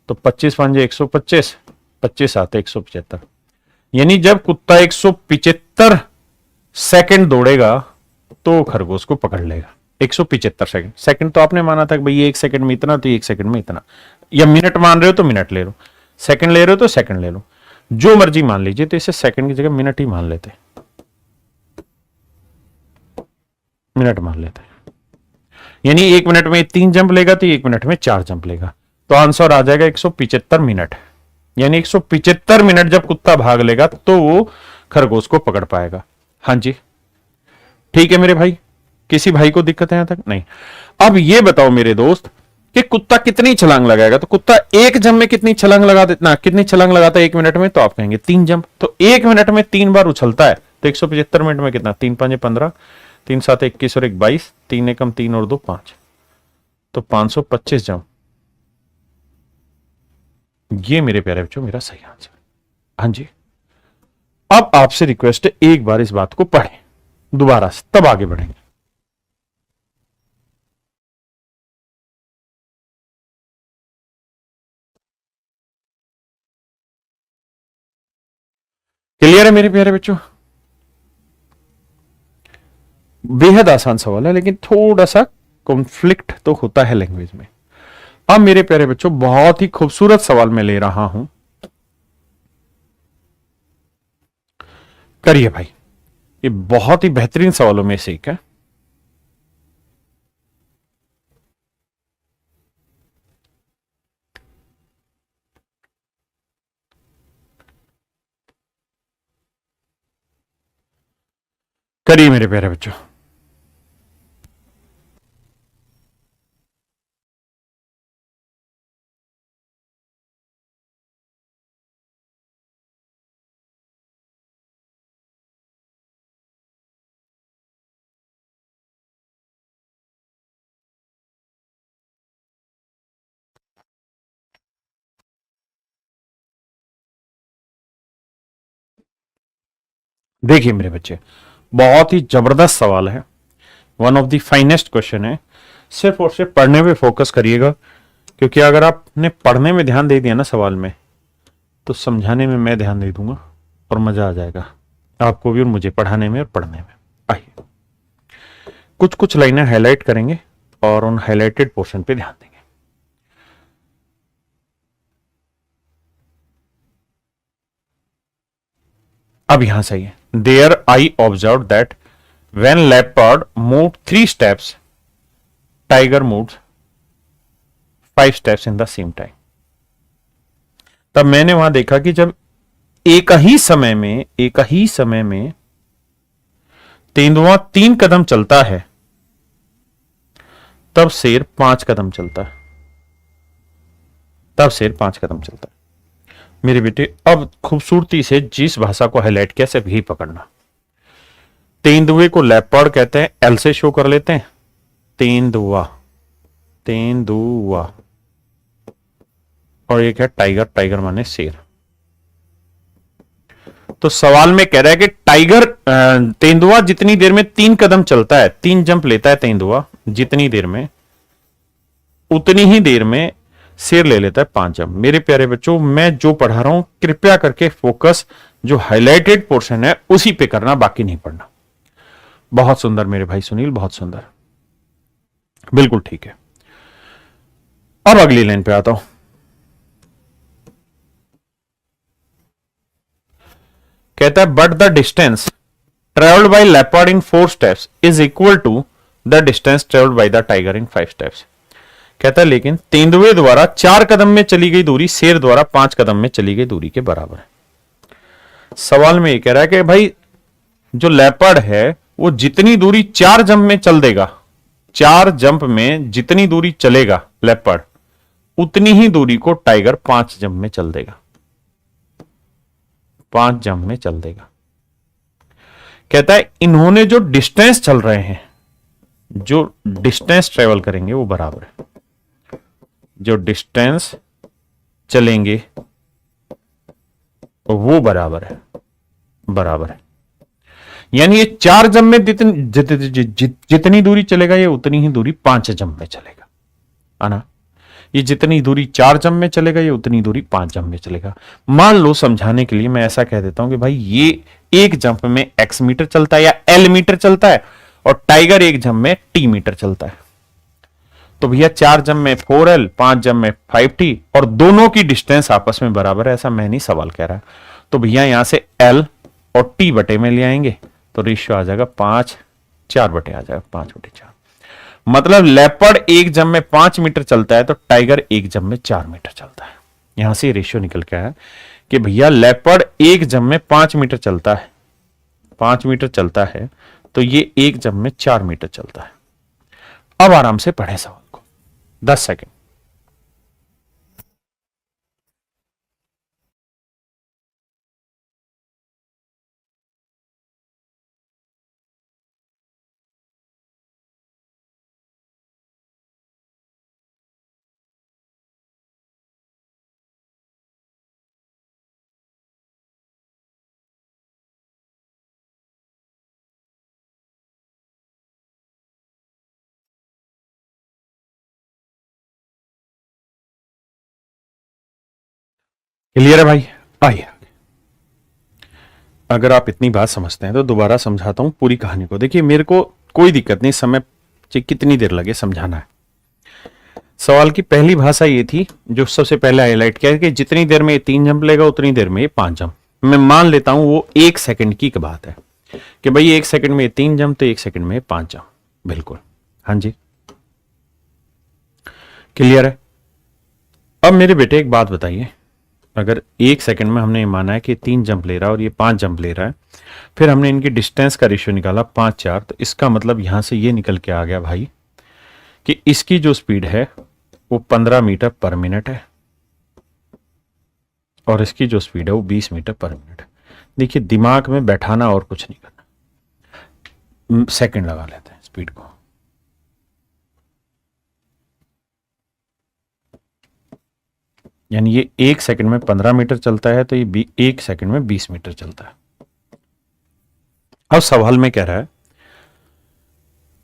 तो 25 5 125, 25 आते 175। यानी जब कुत्ता 175 सेकंड दौड़ेगा तो खरगोश को पकड़ लेगा। 175 सेकंड। सेकंड तो आपने माना था कि भाई ये 1 सेकंड में इतना, तो 1 सेकंड में इतना, या मिनट मान रहे हो तो मिनट ले लो, सेकंड ले रहे हो तो सेकंड ले लो, जो मर्जी मान लीजिए। तो इसे सेकंड की जगह मिनट ही मान लेते, मिनट मान लेते। यानी 1 मिनट में 3 जंप लेगा तो 1 मिनट में 4 जंप लेगा, तो आंसर आ जाएगा 175 मिनट। यानी 175 मिनट जब कुत्ता भाग लेगा तो वो खरगोश को पकड़ पाएगा। हाँ जी ठीक है मेरे भाई, किसी भाई को दिक्कत है यहां तक? नहीं। अब ये बताओ मेरे दोस्त कि कुत्ता कितनी छलांग लगाएगा? तो कुत्ता एक जंप में कितनी छलांग लगा देता, कितनी छलांग लगाता है 1 मिनट में? तो आप कहेंगे 3 जंप। तो 1 मिनट में 3 बार उछलता है, तो 175 मिनट में कितना? 3 5 15, 3 7 21 और 1 22, 3 एकम 3 और 2 5, तो 525 जंप। ये मेरे प्यारे बच्चों मेरा सही आंसर। हाँ जी। अब आपसे रिक्वेस्ट है एक बार इस बात को पढ़ें दोबारा से, तब आगे बढ़ेंगे। क्लियर है मेरे प्यारे बच्चों? बेहद आसान सवाल है, लेकिन थोड़ा सा कॉन्फ्लिक्ट तो होता है लैंग्वेज में। अब मेरे प्यारे बच्चों बहुत ही खूबसूरत सवाल मैं ले रहा हूं, करिए भाई, ये बहुत ही बेहतरीन सवालों में से एक है। करिए मेरे प्यारे बच्चों। देखिए मेरे बच्चे, बहुत ही जबरदस्त सवाल है, one of the finest question है। सिर्फ और सिर्फ पढ़ने पे फोकस करिएगा, क्योंकि अगर आपने पढ़ने में ध्यान दे दिया ना सवाल में, तो समझाने में मैं ध्यान दे दूंगा और मजा आ जाएगा आपको भी और मुझे, पढ़ाने में और पढ़ने में। आइए कुछ कुछ लाइनें हाईलाइट करेंगे और उन हाईलाइटेड पोर्शन पे ध्यान देंगे। अब यहां सही है, there I observe that when leopard move 3 steps, tiger moves 5 steps in the same time. तब मैंने वहां देखा कि जब एक ही समय में तेंदुआ 3 कदम चलता है, तब शेर 5 कदम चलता है। मेरे बेटे, अब खूबसूरती से जिस भाषा को हाईलाइट किया सिर्फ यही पकड़ना। तेंदुए को लेपर्ड कहते हैं, एल से शो कर लेते हैं, तेंदुआ, और एक है टाइगर, टाइगर माने शेर। तो सवाल में कह रहा है कि तेंदुआ जितनी देर में 3 कदम चलता है, 3 जंप लेता है तेंदुआ जितनी देर में, उतनी ही देर में शेर ले लेता है 5 जंप। मेरे प्यारे बच्चों, मैं जो पढ़ा रहा हूं कृपया करके फोकस जो हाईलाइटेड पोर्शन है उसी पे करना, बाकी नहीं पढ़ना। बहुत सुंदर मेरे भाई सुनील, बहुत सुंदर, बिल्कुल ठीक है। अब अगली लाइन पे आता हूं। कहता है but the distance travelled by leopard in 4 steps is equal to the distance travelled by the tiger in 5 steps. कहता है लेकिन तेंदुए द्वारा 4 कदम में चली गई दूरी शेर द्वारा 5 कदम में चली गई दूरी के बराबर है। सवाल में यह कह रहा है कि भाई जो लेपर्ड है वो जितनी दूरी 4 जंप में चल देगा, 4 जंप में जितनी दूरी चलेगा लेपर्ड, उतनी ही दूरी को टाइगर 5 जंप में चल देगा, 5 जंप में चल देगा। कहता है इन्होंने जो डिस्टेंस चल रहे हैं, जो डिस्टेंस ट्रेवल करेंगे वो बराबर है, जो डिस्टेंस चलेंगे वो बराबर है। यानी ये 4 जंप में जितनी दूरी चलेगा, ये उतनी ही दूरी 5 जंप में चलेगा, है ना। ये जितनी दूरी 4 जंप में चलेगा, ये उतनी दूरी 5 जंप में चलेगा। मान लो समझाने के लिए मैं ऐसा कह देता हूं कि भाई ये एक जंप में x मीटर चलता है या l मीटर चलता है, और टाइगर एक जंप में t मीटर चलता है। तो भैया 4 जंप में 4l, 5 जंप में 5t, और दोनों की डिस्टेंस आपस में बराबर है, ऐसा मैं नहीं सवाल कह रहा। तो भैया यहां से l और t बटे में ले आएंगे तो रेशियो आ जाएगा 5/4 बटे, आ जाएगा 5/4। मतलब लेपर्ड एक जंप में 5 मीटर चलता है तो टाइगर एक जंप में 4 मीटर चलता है। यहां से रेशियो निकल के आया कि भैया लेपर्ड एक जंप में 5 मीटर चलता है, 5 मीटर चलता है, तो ये एक जंप में 4 मीटर चलता है। अब आराम से पढ़े सवाल को, 10 सेकेंड। क्लियर है भाई? आइए, अगर आप इतनी बात समझते हैं तो दोबारा समझाता हूं पूरी कहानी को। देखिए मेरे को कोई दिक्कत नहीं, समय कितनी देर लगे समझाना है। सवाल की पहली भाषा ये थी जो सबसे पहले हाईलाइट किया कि जितनी देर में ये 3 जंप लेगा उतनी देर में ये 5 जंप। मैं मान लेता हूं वो 1 सेकंड की बात है कि भाई 1 सेकंड में 3 जंप तो 1 सेकंड में 5 जंप, बिल्कुल। हाँ जी, क्लियर है। अब मेरे बेटे एक बात बताइए, अगर 1 सेकंड में हमने माना है कि 3 जंप ले रहा है और ये 5 जंप ले रहा है, फिर हमने इनकी डिस्टेंस का रेशियो निकाला 5-4, तो इसका मतलब यहां से ये निकल के आ गया भाई कि इसकी जो स्पीड है वो 15 मीटर पर मिनट है और इसकी जो स्पीड है वो 20 मीटर पर मिनट है। देखिए, दिमाग में बैठाना और कुछ नहीं करना, सेकंड लगा लेते हैं स्पीड को। यानी ये 1 सेकंड में 15 मीटर चलता है तो ये 1 सेकंड में 20 मीटर चलता है। अब सवाल में कह रहा है,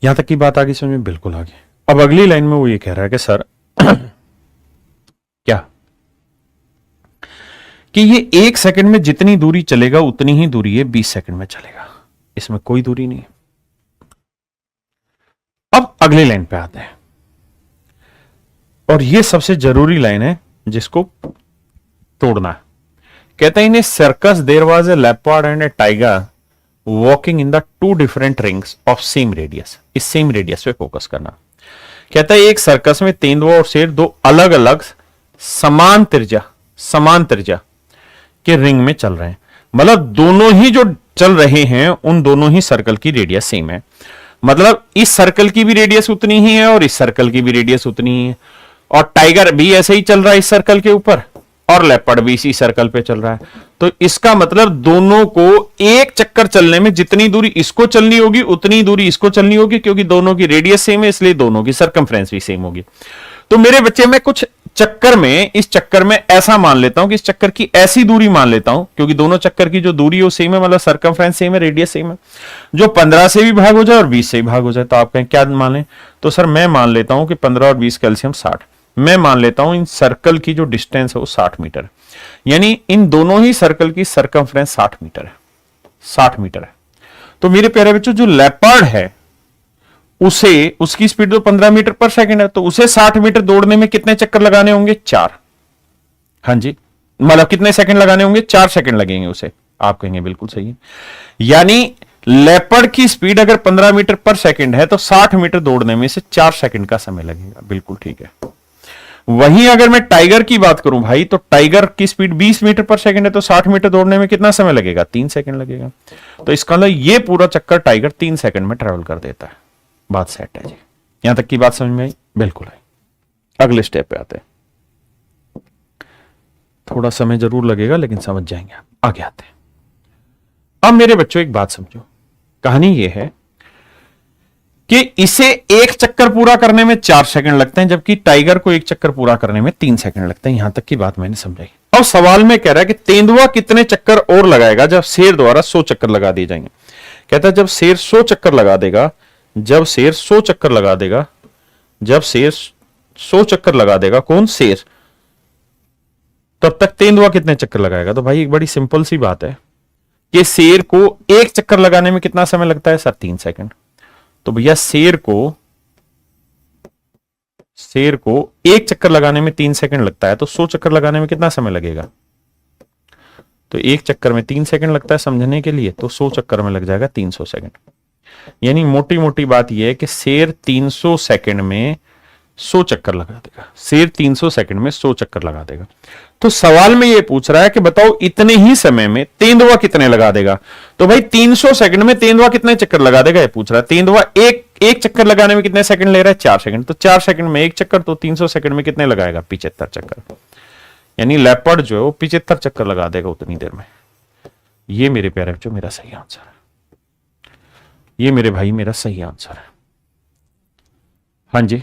यहां तक की बात आगे समझ में? बिल्कुल आगे। अब अगली लाइन में वो ये कह रहा है कि सर क्या कि ये 1 सेकंड में जितनी दूरी चलेगा उतनी ही दूरी ये 20 सेकंड में चलेगा, इसमें कोई दूरी नहीं है। अब अगली लाइन पे आते हैं और ये सबसे जरूरी लाइन है जिसको तोड़ना है। कहते हैं in a circus there was a leopard and a tiger walking in the 2 different rings of same radius. इस सेम रेडियस पे फोकस करना। कहता है एक सर्कस में तेंदुआ और शेर 2 अलग अलग समान त्रिज्या के रिंग में चल रहे हैं। मतलब दोनों ही जो चल रहे हैं उन दोनों ही सर्कल की रेडियस सेम है। मतलब इस सर्कल की भी रेडियस उतनी ही है और इस सर्कल की भी रेडियस उतनी ही है, और टाइगर भी ऐसे ही चल रहा है इस सर्कल के ऊपर और लेपर्ड भी इसी सर्कल पे चल रहा है। तो इसका मतलब दोनों को एक चक्कर चलने में जितनी दूरी इसको चलनी होगी उतनी दूरी इसको चलनी होगी, क्योंकि दोनों की रेडियस सेम है इसलिए दोनों की सरकमफ्रेंस भी सेम होगी। तो मेरे बच्चे, मैं कुछ चक्कर में इस चक्कर में ऐसा मान लेता हूं कि इस चक्कर की ऐसी दूरी मान लेता हूं, क्योंकि दोनों चक्कर की जो दूरी है वो सेम है, मतलब सरकमफ्रेंस सेम है, रेडियस सेम है, जो 15 से भी भाग हो जाए और 20 से भी भाग हो जाए। तो आप कहें क्या मान लें? तो सर मैं मान लेता हूं कि 15 और 20 कैल्शियम 60। मैं मान लेता हूं इन सर्कल की जो डिस्टेंस है वो 60 मीटर है, यानी इन दोनों ही सर्कल की सरकमफ्रेंस 60 मीटर है, 60 मीटर है। तो मेरे प्यारे बच्चों, जो लेपर्ड है उसे उसकी स्पीड तो 15 मीटर पर सेकंड है, तो उसे 60 मीटर दौड़ने में कितने चक्कर लगाने होंगे? 4। हाँ जी, मतलब कितने सेकंड लगाने होंगे? 4 सेकंड लगेंगे उसे। आप कहेंगे बिल्कुल सही है। यानी लेपर्ड की स्पीड अगर 15 मीटर पर सेकंड है तो 60 मीटर दौड़ने में इसे 4 सेकंड का समय लगेगा। बिल्कुल ठीक है। वहीं अगर मैं टाइगर की बात करूं भाई, तो टाइगर की स्पीड 20 मीटर पर सेकंड है तो 60 मीटर दौड़ने में कितना समय लगेगा? 3 सेकंड लगेगा। तो इसका मतलब ये पूरा चक्कर टाइगर 3 सेकंड में ट्रेवल कर देता है। बात सेट है जी। यहां तक की बात समझ में आई? बिल्कुल आई। अगले स्टेप पे आते हैं। थोड़ा समय जरूर लगेगा लेकिन समझ जाएंगे आप। आगे आते हैं। अब मेरे बच्चों एक बात समझो, कहानी ये है कि इसे एक चक्कर पूरा करने में 4 सेकंड लगते हैं, जबकि टाइगर को एक चक्कर पूरा करने में 3 सेकंड लगते हैं। यहां तक की बात मैंने समझाई। अब सवाल में कह रहा है कि तेंदुआ कितने चक्कर और लगाएगा जब शेर द्वारा 100 चक्कर लगा दिए जाएंगे। कहता है जब शेर 100 चक्कर लगा देगा, जब शेर 100 चक्कर लगा देगा, जब शेर 100 चक्कर लगा देगा, कौन? शेर। तब तक तेंदुआ कितने चक्कर लगाएगा? तो भाई एक बड़ी सिंपल सी बात है कि शेर को एक चक्कर लगाने में कितना समय लगता है? Sir 3 second. तो भैया शेर को एक चक्कर लगाने में 3 सेकंड लगता है, तो 100 चक्कर लगाने में कितना समय लगेगा? तो एक चक्कर में 3 सेकंड लगता है समझने के लिए, तो 100 चक्कर में लग जाएगा 300 सेकंड। यानी मोटी मोटी बात यह है कि शेर 300 सेकंड में 100 चक्कर लगा देगा। शेर 300 सेकंड में 100 चक्कर लगा देगा। तो सवाल में यह पूछ रहा है कि बताओ इतने ही समय में तेंदुआ कितने लगा देगा? तो भाई 300 सेकंड में तेंदुआ कितने चक्कर लगा देगा ये पूछ रहा है। तेंदुआ एक चक्कर लगाने में कितने सेकंड ले रहा है? 4 सेकंड। तो 4 सेकंड में एक चक्कर, तो 300 सेकंड में कितने लगाएगा? 75 चक्कर। यानी लेपर्ड जो है वो 75 चक्कर लगा देगा उतनी देर में। ये मेरे प्यारे बच्चों मेरा सही आंसर है। ये मेरे भाई मेरा सही आंसर है। हाँ जी,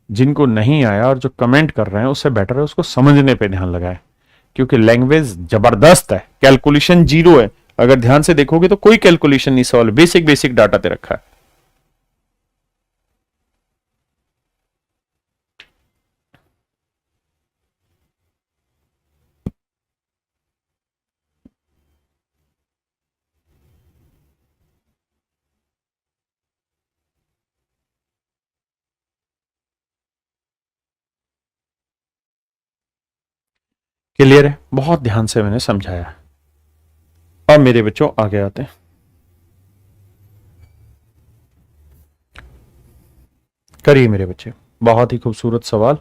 जिनको नहीं आया और जो कमेंट कर रहे हैं उससे बेटर है उसको समझने पे ध्यान लगाए, क्योंकि लैंग्वेज जबरदस्त है, कैलकुलेशन 0 है। अगर ध्यान से देखोगे तो कोई कैलकुलेशन नहीं, सवाल बेसिक डाटा दे रखा है। क्लियर है? बहुत ध्यान से मैंने समझाया। अब मेरे बच्चों आगे आते हैं। करिए मेरे बच्चे, बहुत ही खूबसूरत सवाल।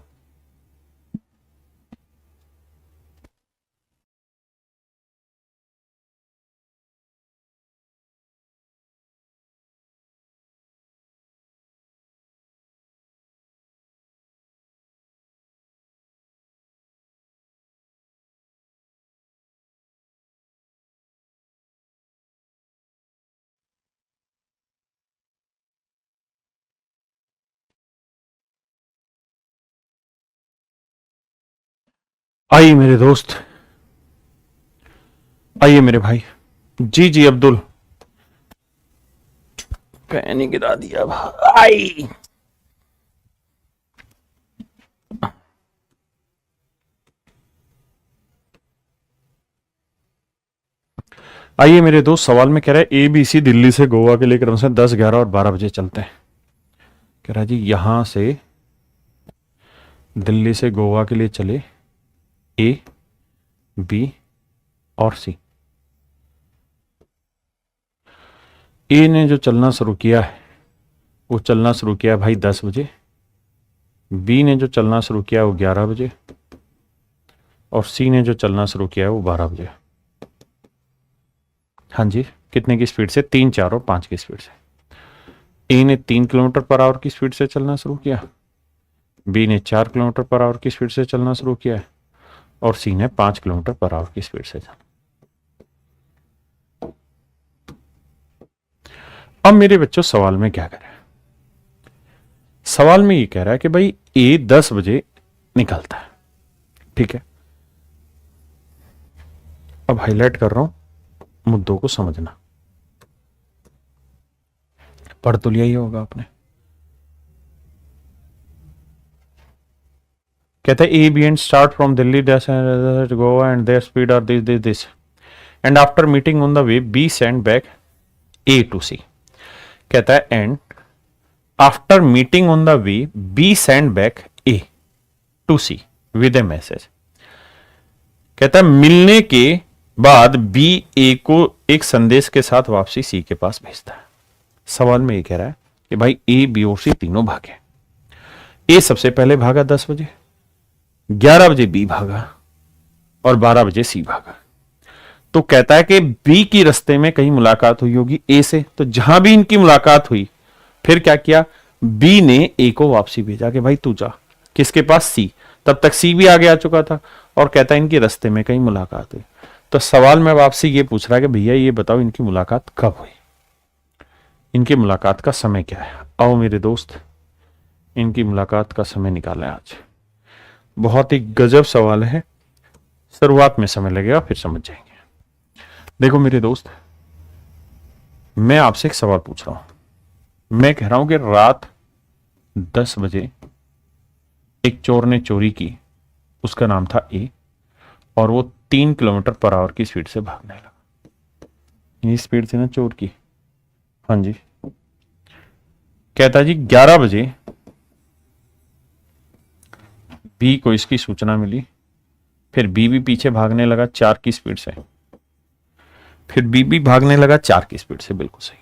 आइए मेरे दोस्त, आइए मेरे भाई। जी जी अब्दुल, पैन ही गिरा दिया भाई। आइए मेरे दोस्त, सवाल में कह रहा है ABC दिल्ली से गोवा के लिए क्रमशः 10, 11 और 12 बजे चलते हैं। कह रहा है जी यहां से दिल्ली से गोवा के लिए चले A, B और C। ए ने जो चलना शुरू किया है वो चलना शुरू किया भाई 10 बजे, बी ने जो चलना शुरू किया वो 11 बजे और सी ने जो चलना शुरू किया है वो 12 बजे। हाँ जी, कितने की स्पीड से? 3, 4 और 5 की स्पीड से। ए ने 3 किलोमीटर पर आवर की स्पीड से चलना शुरू किया, बी ने 4 किलोमीटर पर आवर की स्पीड से चलना शुरू किया है और सी ने 5 किलोमीटर पर आवर की स्पीड से चलना। अब मेरे बच्चों सवाल में क्या कह रहा है? सवाल में ये कह रहा है कि भाई ए 10 बजे निकलता है, ठीक है। अब हाईलाइट कर रहा हूं, मुद्दों को समझना। पढ़ तो लिया ही होगा आपने। कहता है A B and start from Delhi Goa and their speed are this and after meeting on the way B send back A to C. कहता है and after meeting on the way B send back A to C with a message. कहता है मिलने के बाद B ए को एक संदेश के साथ वापसी सी के पास भेजता है। सवाल में ये कह रहा है कि भाई ए बी और सी तीनों भागे। ए सबसे पहले भागा 10 बजे, 11 बजे बी भागा और 12 बजे सी भागा। तो कहता है कि बी की रास्ते में कहीं मुलाकात हुई होगी ए से, तो जहां भी इनकी मुलाकात हुई फिर क्या किया, बी ने ए को वापसी भेजा कि भाई तू जा, किसके पास? सी। तब तक सी भी आगे आ चुका था और कहता है इनके रास्ते में कहीं मुलाकात हुई। तो सवाल में आपसे ये पूछ रहा है कि भैया ये बताओ इनकी मुलाकात कब हुई, इनकी मुलाकात का समय क्या है। आओ मेरे दोस्त, इनकी मुलाकात का समय निकालें आज। बहुत ही गजब सवाल है, शुरुआत में समय लगेगा फिर समझ जाएंगे। देखो मेरे दोस्त, मैं आपसे एक सवाल पूछ रहा हूं। मैं कह रहा हूं कि रात 10 बजे एक चोर ने चोरी की, उसका नाम था ए और वो 3 किलोमीटर पर आवर की स्पीड से भागने लगा। ये स्पीड थी ना चोर की। हाँ जी। कहता जी 11 बजे बी को इसकी सूचना मिली, फिर बी भी पीछे भागने लगा 4 की स्पीड से, फिर बी भी भागने लगा 4 की स्पीड से। बिल्कुल सही।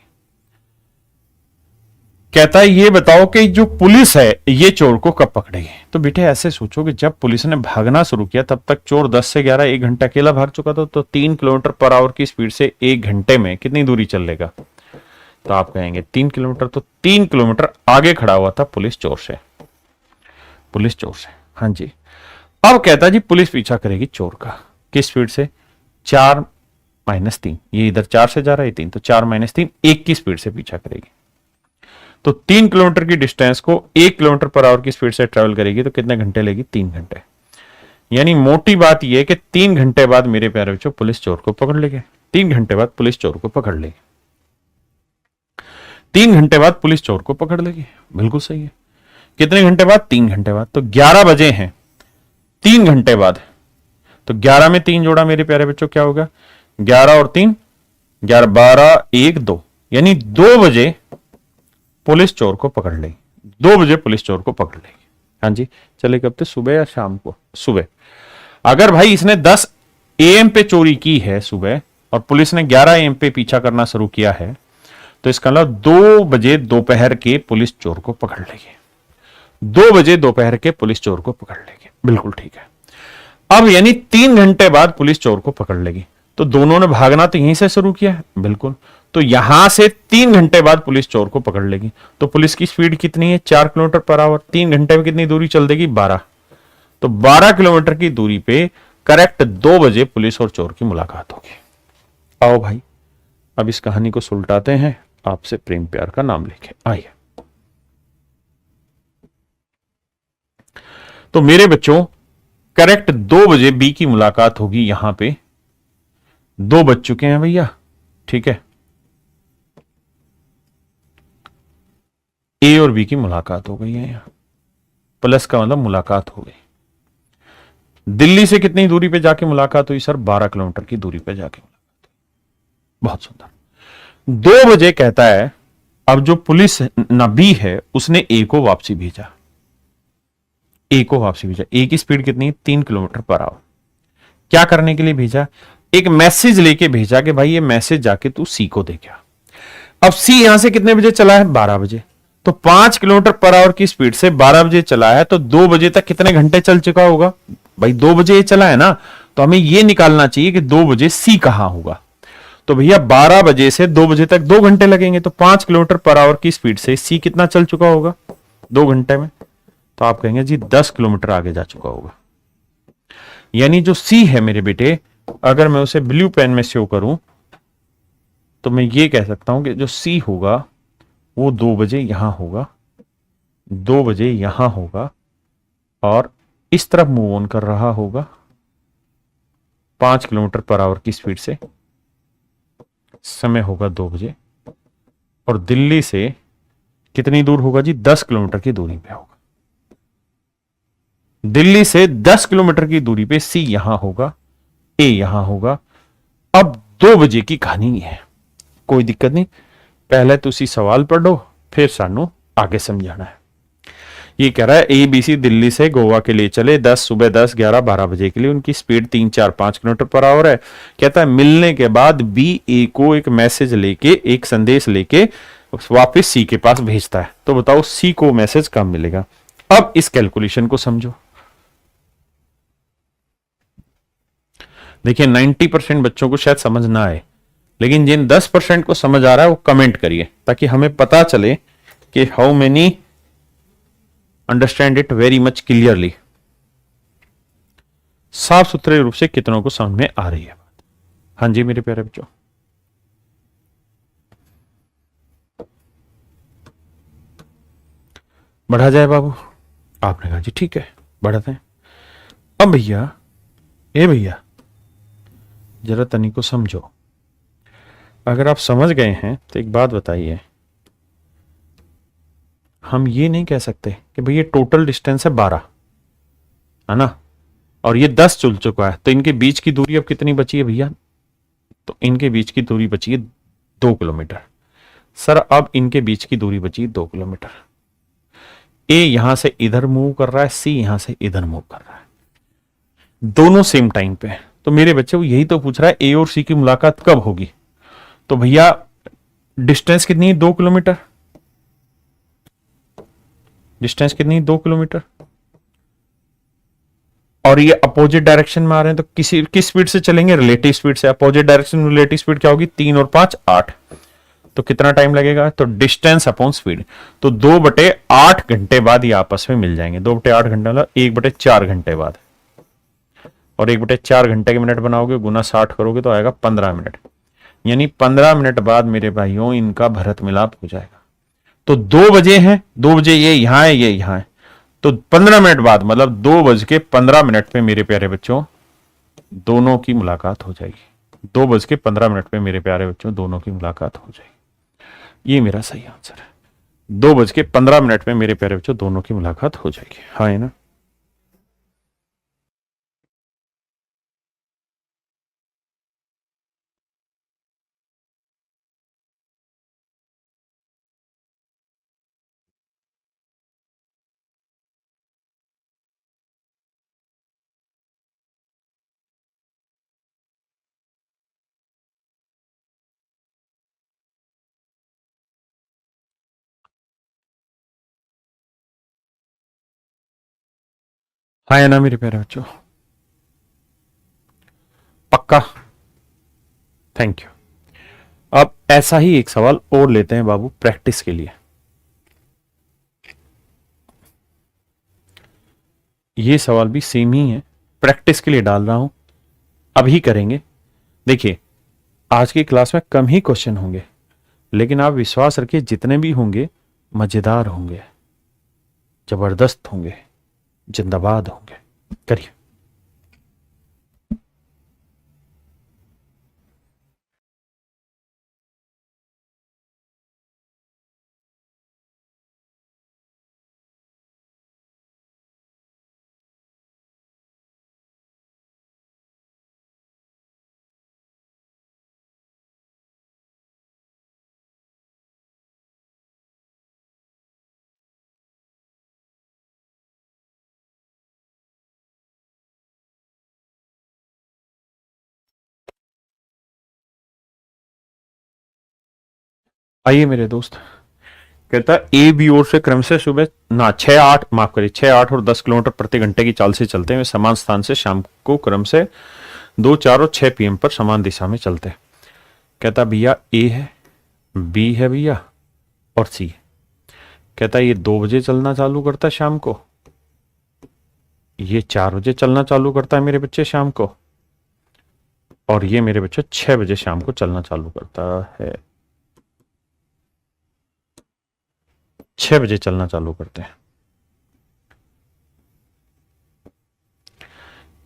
कहता है ये बताओ कि जो पुलिस है ये चोर को कब पकड़ेगी। तो बेटे ऐसे सोचो कि जब पुलिस ने भागना शुरू किया तब तक चोर 10 से 11 1 घंटा अकेला भाग चुका था। तो 3 किलोमीटर पर आवर की स्पीड से 1 घंटे में कितनी दूरी चल लेगा? तो आप कहेंगे 3 किलोमीटर। तो 3 किलोमीटर आगे खड़ा हुआ था पुलिस चोर से, पुलिस चोर से। हाँ जी। अब कहता जी पुलिस पीछा करेगी चोर का, किस स्पीड से? 4 - 3। ये इधर 4 से जा रहा है 3, तो 4 - 3 1 की स्पीड से पीछा करेगी। तो 3 किलोमीटर की डिस्टेंस को 1 किलोमीटर पर आवर की स्पीड से ट्रेवल करेगी तो कितने घंटे लेगी? 3 घंटे। यानी मोटी बात यह है कि 3 घंटे बाद मेरे प्यारे बच्चों पुलिस चोर को पकड़ लेगी। 3 घंटे बाद पुलिस चोर को पकड़ लेगी। 3 घंटे बाद पुलिस चोर को पकड़ लेगी। बिल्कुल सही है। कितने घंटे बाद? 3 घंटे बाद। तो 11 बजे हैं, 3 घंटे बाद। तो 11 में 3 जोड़ा मेरे प्यारे बच्चों क्या होगा? 11 और 3 11, 12, 1, 2, यानी 2 बजे पुलिस चोर को पकड़ लेगी। 2 बजे पुलिस चोर को पकड़ लेगी। हाँ जी। चले कब तक? सुबह या शाम को? सुबह। अगर भाई इसने 10 AM पे चोरी की है सुबह, और पुलिस ने 11 AM पे पीछा करना शुरू किया है, तो इसका मतलब 2 बजे दोपहर के पुलिस चोर को पकड़ लेगी। 2 बजे दोपहर के पुलिस चोर को पकड़ लेगी, बिल्कुल ठीक है। अब यानी 3 घंटे बाद पुलिस चोर को पकड़ लेगी, तो दोनों ने भागना तो यहीं से शुरू किया है, बिल्कुल। तो यहां से 3 घंटे बाद पुलिस चोर को पकड़ लेगी, तो पुलिस की स्पीड कितनी है? 4 किलोमीटर पर आवर। 3 घंटे में कितनी दूरी चल देगी? 12। तो 12 किलोमीटर की दूरी पे करेक्ट 2 बजे पुलिस और चोर की मुलाकात होगी। आओ भाई, अब इस कहानी को सुलटाते हैं, आपसे प्रेम प्यार का नाम लेके आइए। तो मेरे बच्चों, करेक्ट 2 बजे बी की मुलाकात होगी। यहां पे 2 बज चुके हैं भैया, ठीक है। ए और बी की मुलाकात हो गई है यहां, प्लस का मतलब मुलाकात हो गई। दिल्ली से कितनी दूरी पे जाके मुलाकात हुई सर? 12 किलोमीटर की दूरी पे जाके मुलाकात हुई। बहुत सुंदर। 2 बजे कहता है, अब जो पुलिस नबी है उसने ए को वापसी भेजा। ए को वापसी भेजा। ए की स्पीड कितनी? 3 किलोमीटर पर आवर। क्या करने के लिए भेजा? एक मैसेज लेके भेजा कि भाई ये मैसेज जाके तू सी को दे गया। अब सी यहां से कितने बजे चला है? 12 बजे। तो 5 किलोमीटर पर आवर की स्पीड से 12 बजे चला है, तो 2 बजे तक कितने घंटे चल चुका होगा? भाई 2 बजे ये चला है ना, तो हमें ये निकालना चाहिए कि 2 बजे सी कहां होगा। तो भैया 12 बजे से 2 बजे तक 2 घंटे लगेंगे, तो 5 किलोमीटर पर आवर की स्पीड से सी कितना चल चुका होगा 2 घंटे में? तो आप कहेंगे जी 10 किलोमीटर आगे जा चुका होगा। यानी जो सी है मेरे बेटे, अगर मैं उसे ब्लू पेन में शो करूं तो मैं ये कह सकता हूं कि जो सी होगा वो 2 बजे यहां होगा, 2 बजे यहां होगा, और इस तरफ मूव ऑन कर रहा होगा 5 किलोमीटर पर आवर की स्पीड से। समय होगा 2 बजे, और दिल्ली से कितनी दूर होगा जी? 10 किलोमीटर की दूरी पे होगा। दिल्ली से 10 किलोमीटर की दूरी पे सी यहां होगा, ए यहां होगा। अब 2 बजे की कहानी है, कोई दिक्कत नहीं। पहले तो उसी सवाल पढ़ो, फिर सानू आगे समझाना है। ये कह रहा है ए बी सी दिल्ली से गोवा के लिए चले 10 सुबह 10 11 12 बजे के लिए। उनकी स्पीड 3 4 5 किलोमीटर पर आवर है। कहता है मिलने के बाद बी ए को एक मैसेज लेके, एक संदेश लेके वापस सी के पास भेजता है। तो बताओ सी को मैसेज कब मिलेगा? अब इस कैलकुलेशन को समझो। देखिए 90% बच्चों को शायद समझ ना आए, लेकिन जिन 10% को समझ आ रहा है वो कमेंट करिए, ताकि हमें पता चले कि how many understand it very much clearly. साफ सुथरे रूप से कितनों को समझ में आ रही है बात? हाँ जी मेरे प्यारे बच्चों, बढ़ा जाए बाबू? आपने कहा जी ठीक है, बढ़ाते हैं। अब भैया, ए भैया, जरा तनी को समझो। अगर आप समझ गए हैं तो एक बात बताइए, हम ये नहीं कह सकते कि भैया टोटल डिस्टेंस है 12, है ना, और ये 10 चल चुका है, तो इनके बीच की दूरी अब कितनी बची है भैया? तो इनके बीच की दूरी बची है 2 किलोमीटर। सर अब इनके बीच की दूरी बची है 2 किलोमीटर। ए यहां से इधर मूव कर रहा है, सी यहां से इधर मूव कर रहा है, दोनों सेम टाइम पे। तो मेरे बच्चे वो यही तो पूछ रहा है ए और सी की मुलाकात कब होगी। तो भैया डिस्टेंस कितनी है? 2 किलोमीटर। डिस्टेंस कितनी है? 2 किलोमीटर। और ये अपोजिट डायरेक्शन में आ रहे हैं, तो किस स्पीड से चलेंगे? रिलेटिव स्पीड से। अपोजिट डायरेक्शन में रिलेटिव स्पीड क्या होगी? 3 और 5 8। तो कितना टाइम लगेगा? तो डिस्टेंस अपॉन स्पीड। तो 2/8 घंटे बाद ये आपस में मिल जाएंगे। 2/8 घंटे मतलब 1/4 घंटे बाद। और 1/4 घंटे के मिनट बनाओगे, गुना 60 करोगे तो आएगा 15 मिनट। यानी 15 मिनट बाद मेरे भाइयों इनका भरत मिलाप हो जाएगा। तो 2 बजे हैं, 2 बजे ये यहां है, ये यहां है, तो 15 मिनट बाद मतलब 2:15 पे मेरे प्यारे बच्चों दोनों की मुलाकात हो जाएगी। 2:15 पे मेरे प्यारे बच्चों दोनों की मुलाकात हो जाएगी। ये मेरा सही आंसर है। 2:15 पे मेरे प्यारे बच्चों दोनों की मुलाकात हो जाएगी। हाँ है ना? हाँ या ना मेरे प्यारे बच्चों? पक्का? Thank you. अब ऐसा ही एक सवाल और लेते हैं बाबू प्रैक्टिस के लिए। ये सवाल भी सेम ही है, प्रैक्टिस के लिए डाल रहा हूं, अभी करेंगे। देखिए आज की क्लास में कम ही क्वेश्चन होंगे, लेकिन आप विश्वास रखिए जितने भी होंगे मजेदार होंगे, जबरदस्त होंगे, जिंदाबाद होंगे। करिए। आइए मेरे दोस्त, कहता ए बी ओर से क्रम से सुबह ना 6-8 माफ करिए 6-8 और 10 किलोमीटर प्रति घंटे की चाल से चलते हैं, वे समान स्थान से शाम को क्रम से 2-4 और 6 PM पर समान दिशा में चलते हैं। कहता भैया ए है, बी है भैया और सी है। कहता ये 2 बजे चलना चालू करता है शाम को, ये 4 बजे चलना चालू करता है मेरे बच्चे शाम को, और ये मेरे बच्चे 6 बजे शाम को चलना चालू करता है। 6 बजे चलना चालू करते हैं।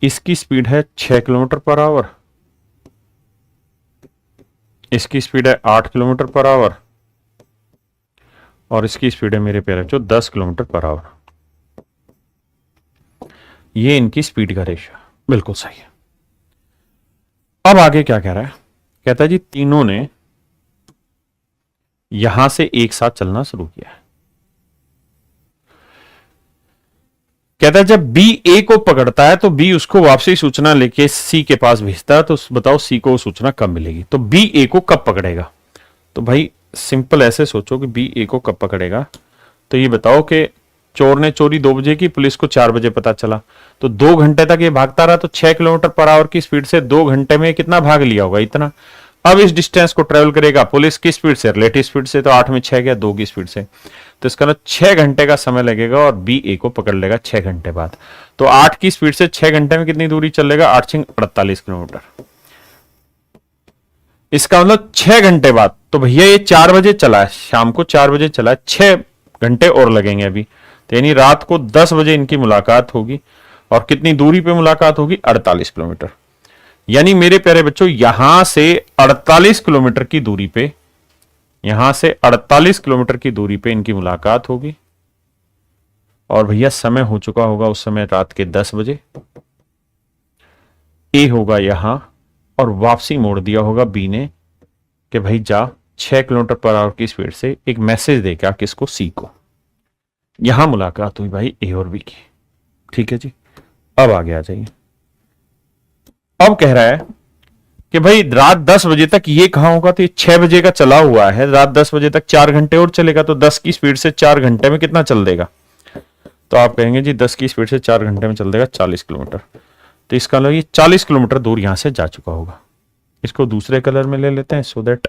इसकी स्पीड है 6 किलोमीटर पर आवर, इसकी स्पीड है 8 किलोमीटर पर आवर, और इसकी स्पीड है मेरे प्यारे बच्चों 10 किलोमीटर पर आवर। ये इनकी स्पीड का रेशियो बिल्कुल सही है। अब आगे क्या कह रहा है? कहता है जी तीनों ने यहां से एक साथ चलना शुरू किया है। कहता है जब बी ए को पकड़ता है तो बी उसको वापसी सूचना लेके सी के पास भेजता है, तो बताओ सी को सूचना कब मिलेगी? तो बी ए को कब पकड़ेगा? तो भाई सिंपल ऐसे सोचो कि बी ए को कब पकड़ेगा। तो ये बताओ कि चोर ने चोरी 2 बजे की, पुलिस को 4 बजे पता चला, तो 2 घंटे तक ये भागता रहा, तो 6 किलोमीटर पर आवर की स्पीड से 2 घंटे में कितना भाग लिया होगा? इतना। अब इस डिस्टेंस को ट्रेवल करेगा पुलिस की स्पीड से, रिलेटिव स्पीड से, तो 8 में 6 गया, 2 की स्पीड से, तो इसका मतलब 6 घंटे का समय लगेगा और बी ए को पकड़ लेगा 6 घंटे बाद। तो 8 की स्पीड से 6 घंटे में कितनी दूरी चलेगा? 8×6 48 किलोमीटर। इसका मतलब 6 घंटे बाद। तो भैया ये 4 बजे चला है, शाम को 4 बजे चला है, 6 घंटे और लगेंगे अभी, तो यानी रात को 10 बजे इनकी मुलाकात होगी। और कितनी दूरी पे मुलाकात होगी? 48 किलोमीटर। यानी मेरे प्यारे बच्चों यहां से 48 किलोमीटर की दूरी पे, यहां से 48 किलोमीटर की दूरी पे इनकी मुलाकात होगी। और भैया समय हो चुका होगा उस समय रात के 10 बजे। ए होगा यहां और वापसी मोड़ दिया होगा बी ने कि भाई जा 6 किलोमीटर पर आवर की स्पीड से एक मैसेज दे क्या किसको? सी को। यहां मुलाकात हुई भाई ए और बी की। ठीक है जी, अब आगे आ जाइए। अब कह रहा है कि भाई रात 10 बजे तक ये कहां होगा? तो ये 6 बजे का चला हुआ है, रात 10 बजे तक 4 घंटे और चलेगा, तो 10 की स्पीड से 4 घंटे में कितना चल देगा? तो आप कहेंगे जी 10 की स्पीड से 4 घंटे में चल देगा 40 किलोमीटर। तो इसका मतलब ये 40 किलोमीटर दूर यहां से जा चुका होगा। इसको दूसरे कलर में ले लेते हैं so that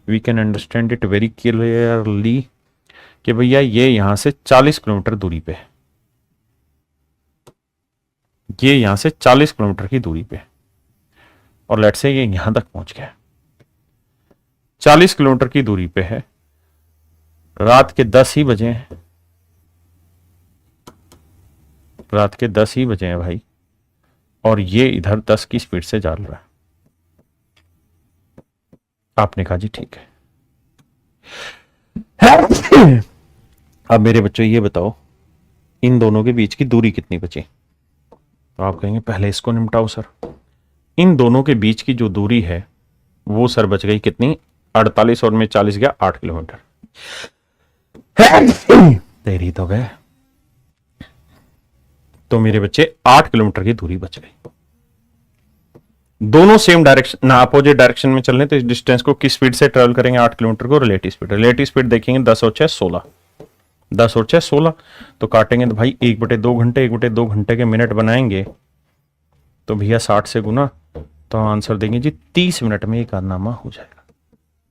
we can understand it very clearly कि भैया ये यहां से 40 किलोमीटर दूरी पे है, ये यहां से 40 किलोमीटर की दूरी पे, और लेट से ये यहां तक पहुंच गया, 40 किलोमीटर की दूरी पे है, रात के 10 ही बजे हैं, रात के 10 ही बजे हैं भाई, और ये इधर 10 की स्पीड से जा रहा है। आपने कहा जी ठीक है। अब मेरे बच्चों ये बताओ इन दोनों के बीच की दूरी कितनी बची? तो आप कहेंगे पहले इसको निपटाओ सर। इन दोनों के बीच की जो दूरी है वो सर बच गई कितनी? 48 और में 40 गया 8 किलोमीटर। देरी तो गए। तो मेरे बच्चे 8 किलोमीटर की दूरी बच गई। दोनों सेम डायरेक्शन ना अपोजिट डायरेक्शन में चलने, तो इस डिस्टेंस को किस स्पीड से ट्रेवल करेंगे? 8 किलोमीटर को रिलेटिव स्पीड। रिलेटिव स्पीड देखेंगे 10 और 6 16, 10 और 6 16, तो काटेंगे तो भाई 1/2 घंटे, 1/2 घंटे के मिनट बनाएंगे तो भैया 60 से गुना, तो आंसर देंगे जी 30 मिनट में ये कारनामा हो जाएगा।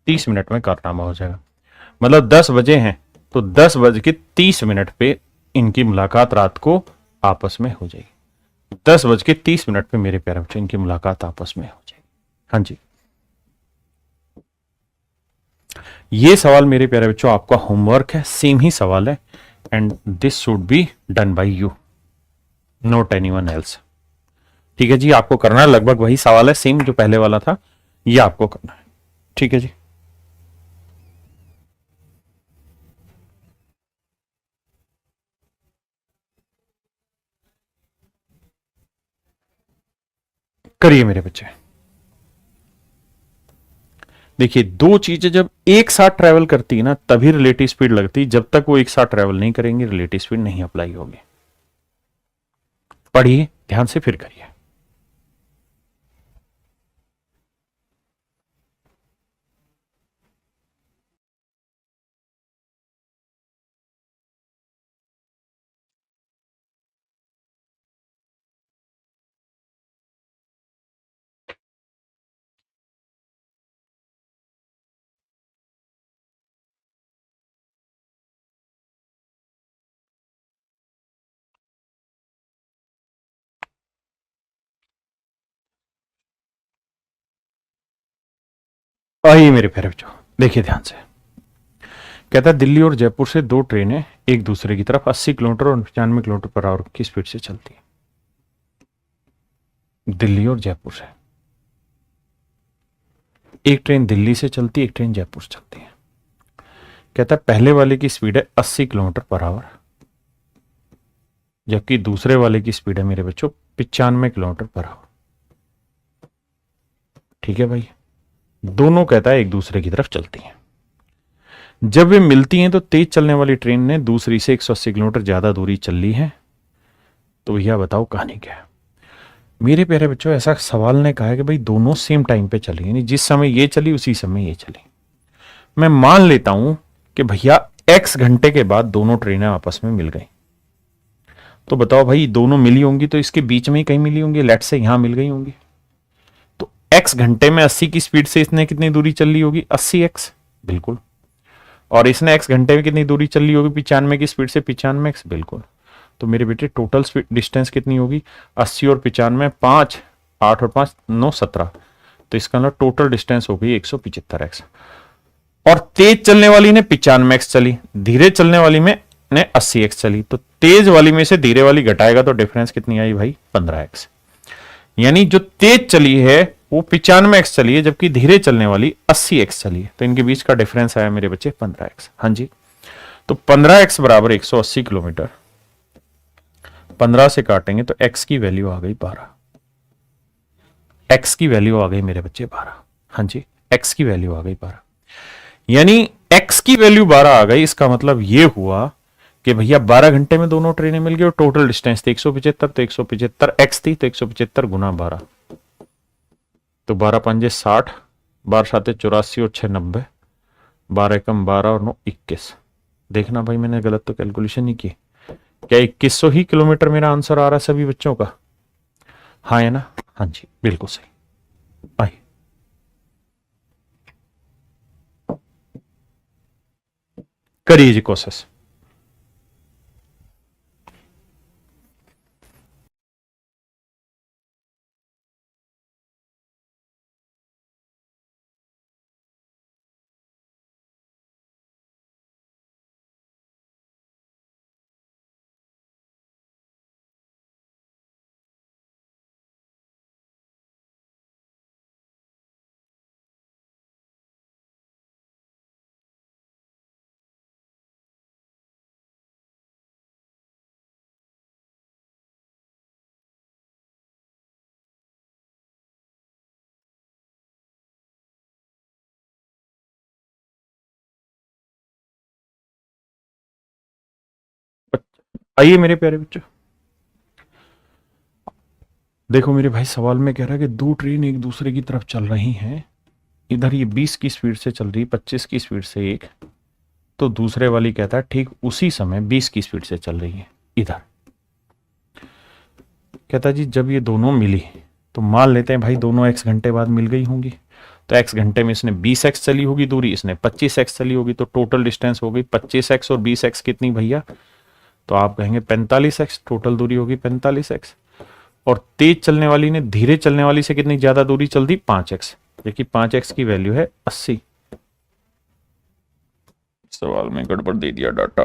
30 मिनट में कारनामा हो जाएगा, मतलब 10 बजे हैं तो 10:30 पे इनकी मुलाकात रात को आपस में हो जाएगी। 10:30 पे मेरे प्यारे बच्चों इनकी मुलाकात आपस में हो जाएगी। हाँ जी, ये सवाल मेरे प्यारे बच्चों आपका होमवर्क है, सेम ही सवाल है, and this should be done by you, not anyone else. ठीक है जी, आपको करना है, लगभग वही सवाल है, सेम जो पहले वाला था, ये आपको करना है। ठीक है जी, करिए मेरे बच्चे। देखिए, दो चीजें जब एक साथ ट्रेवल करती है ना तभी रिलेटिव स्पीड लगती है, जब तक वो एक साथ ट्रेवल नहीं करेंगे रिलेटिव स्पीड नहीं अप्लाई होगी। पढ़िए ध्यान से फिर करिए। आइए मेरे प्यारे बच्चों, देखिए ध्यान से। कहता है दिल्ली और जयपुर से दो ट्रेनें एक दूसरे की तरफ 80 किलोमीटर और 95 किलोमीटर पर आवर की स्पीड से चलती है। दिल्ली और जयपुर से, एक ट्रेन दिल्ली से चलती है, एक ट्रेन जयपुर से चलती है। कहता है पहले वाले की स्पीड है 80 किलोमीटर पर आवर, जबकि दूसरे वाले की स्पीड है मेरे बच्चों 95 किलोमीटर पर आवर। ठीक है भाई, दोनों कहता है एक दूसरे की तरफ चलती हैं। जब वे मिलती हैं तो तेज चलने वाली ट्रेन ने दूसरी से 180 किलोमीटर ज्यादा दूरी चल ली है, तो भैया बताओ कहानी क्या है। मेरे प्यारे बच्चों, ऐसा सवाल ने कहा है कि भाई दोनों सेम टाइम पे चली, यानी जिस समय ये चली उसी समय ये चली। मैं मान लेता हूं कि भैया x घंटे के बाद दोनों ट्रेनें आपस में मिल गई, तो बताओ भाई दोनों मिली होंगी तो इसके बीच में ही कहीं मिली होंगी, लेट से यहां मिल गई होंगी। तो x घंटे में 80 की स्पीड से इसने कितनी दूरी चल ली होगी, 80x, बिल्कुल। और इसने x घंटे में कितनी दूरी चल ली होगी 95 की स्पीड से, 95x, बिल्कुल। तो मेरे बेटे टोटल डिस्टेंस कितनी होगी, 80 और 95, 5 8 और 5 9 17, तो इसका मतलब टोटल डिस्टेंस हो गई 175x। और तेज चलने वाली ने 95x चली, धीरे चलने वाली में ने 80x चली, तो तेज वाली में से धीरे वाली घटाएगा तो डिफरेंस कितनी आई भाई, 15x। यानी जो तेज चली है वो 95x चली है, जबकि धीरे चलने वाली 80x चली है, तो इनके बीच का डिफरेंस आया मेरे बच्चे 15x। हाँ जी, तो 15x बराबर 180 किलोमीटर, 15 से काटेंगे तो x की वैल्यू आ गई 12। x की वैल्यू आ गई मेरे बच्चे 12। हाँ जी, x की वैल्यू आ गई 12, यानी x की वैल्यू 12 आ गई। इसका मतलब यह हुआ कि भैया 12 घंटे में दोनों ट्रेनें मिल गई और टोटल डिस्टेंस थी 175, तो 175 x थी, तो 175 गुना 12, तो 12 पंजे 60, 12 साते 84 और 6 90, 12 एकम 12 और 9 21। देखना भाई मैंने गलत तो कैलकुलेशन नहीं की, क्या 2100 ही किलोमीटर मेरा आंसर आ रहा है सभी बच्चों का? हाँ है ना? हाँ जी, बिल्कुल सही। आइए, करिए जी कोशिश। आइए मेरे प्यारे बच्चों, देखो मेरे भाई सवाल में कह रहा है कि दो ट्रेन एक दूसरे की तरफ चल रही हैं, इधर ये 20 की स्पीड से चल रही है, 25 की स्पीड से एक, तो दूसरे वाली कहता है ठीक उसी समय 20 की स्पीड से चल रही है इधर। कहता जी जब ये दोनों मिली तो मान लेते हैं भाई दोनों x घंटे बाद मिल गई होंगी, तो x घंटे में इसने 20x चली होगी दूरी, इसने 25x चली होगी, तो टोटल डिस्टेंस हो गई 25x और 20x कितनी भैया, तो आप कहेंगे 45x, टोटल दूरी होगी 45x। और तेज चलने वाली ने धीरे चलने वाली से कितनी ज्यादा दूरी चल दी 5x, देखिए 5x की वैल्यू है 80। सवाल में गड़बड़ दे दिया डाटा,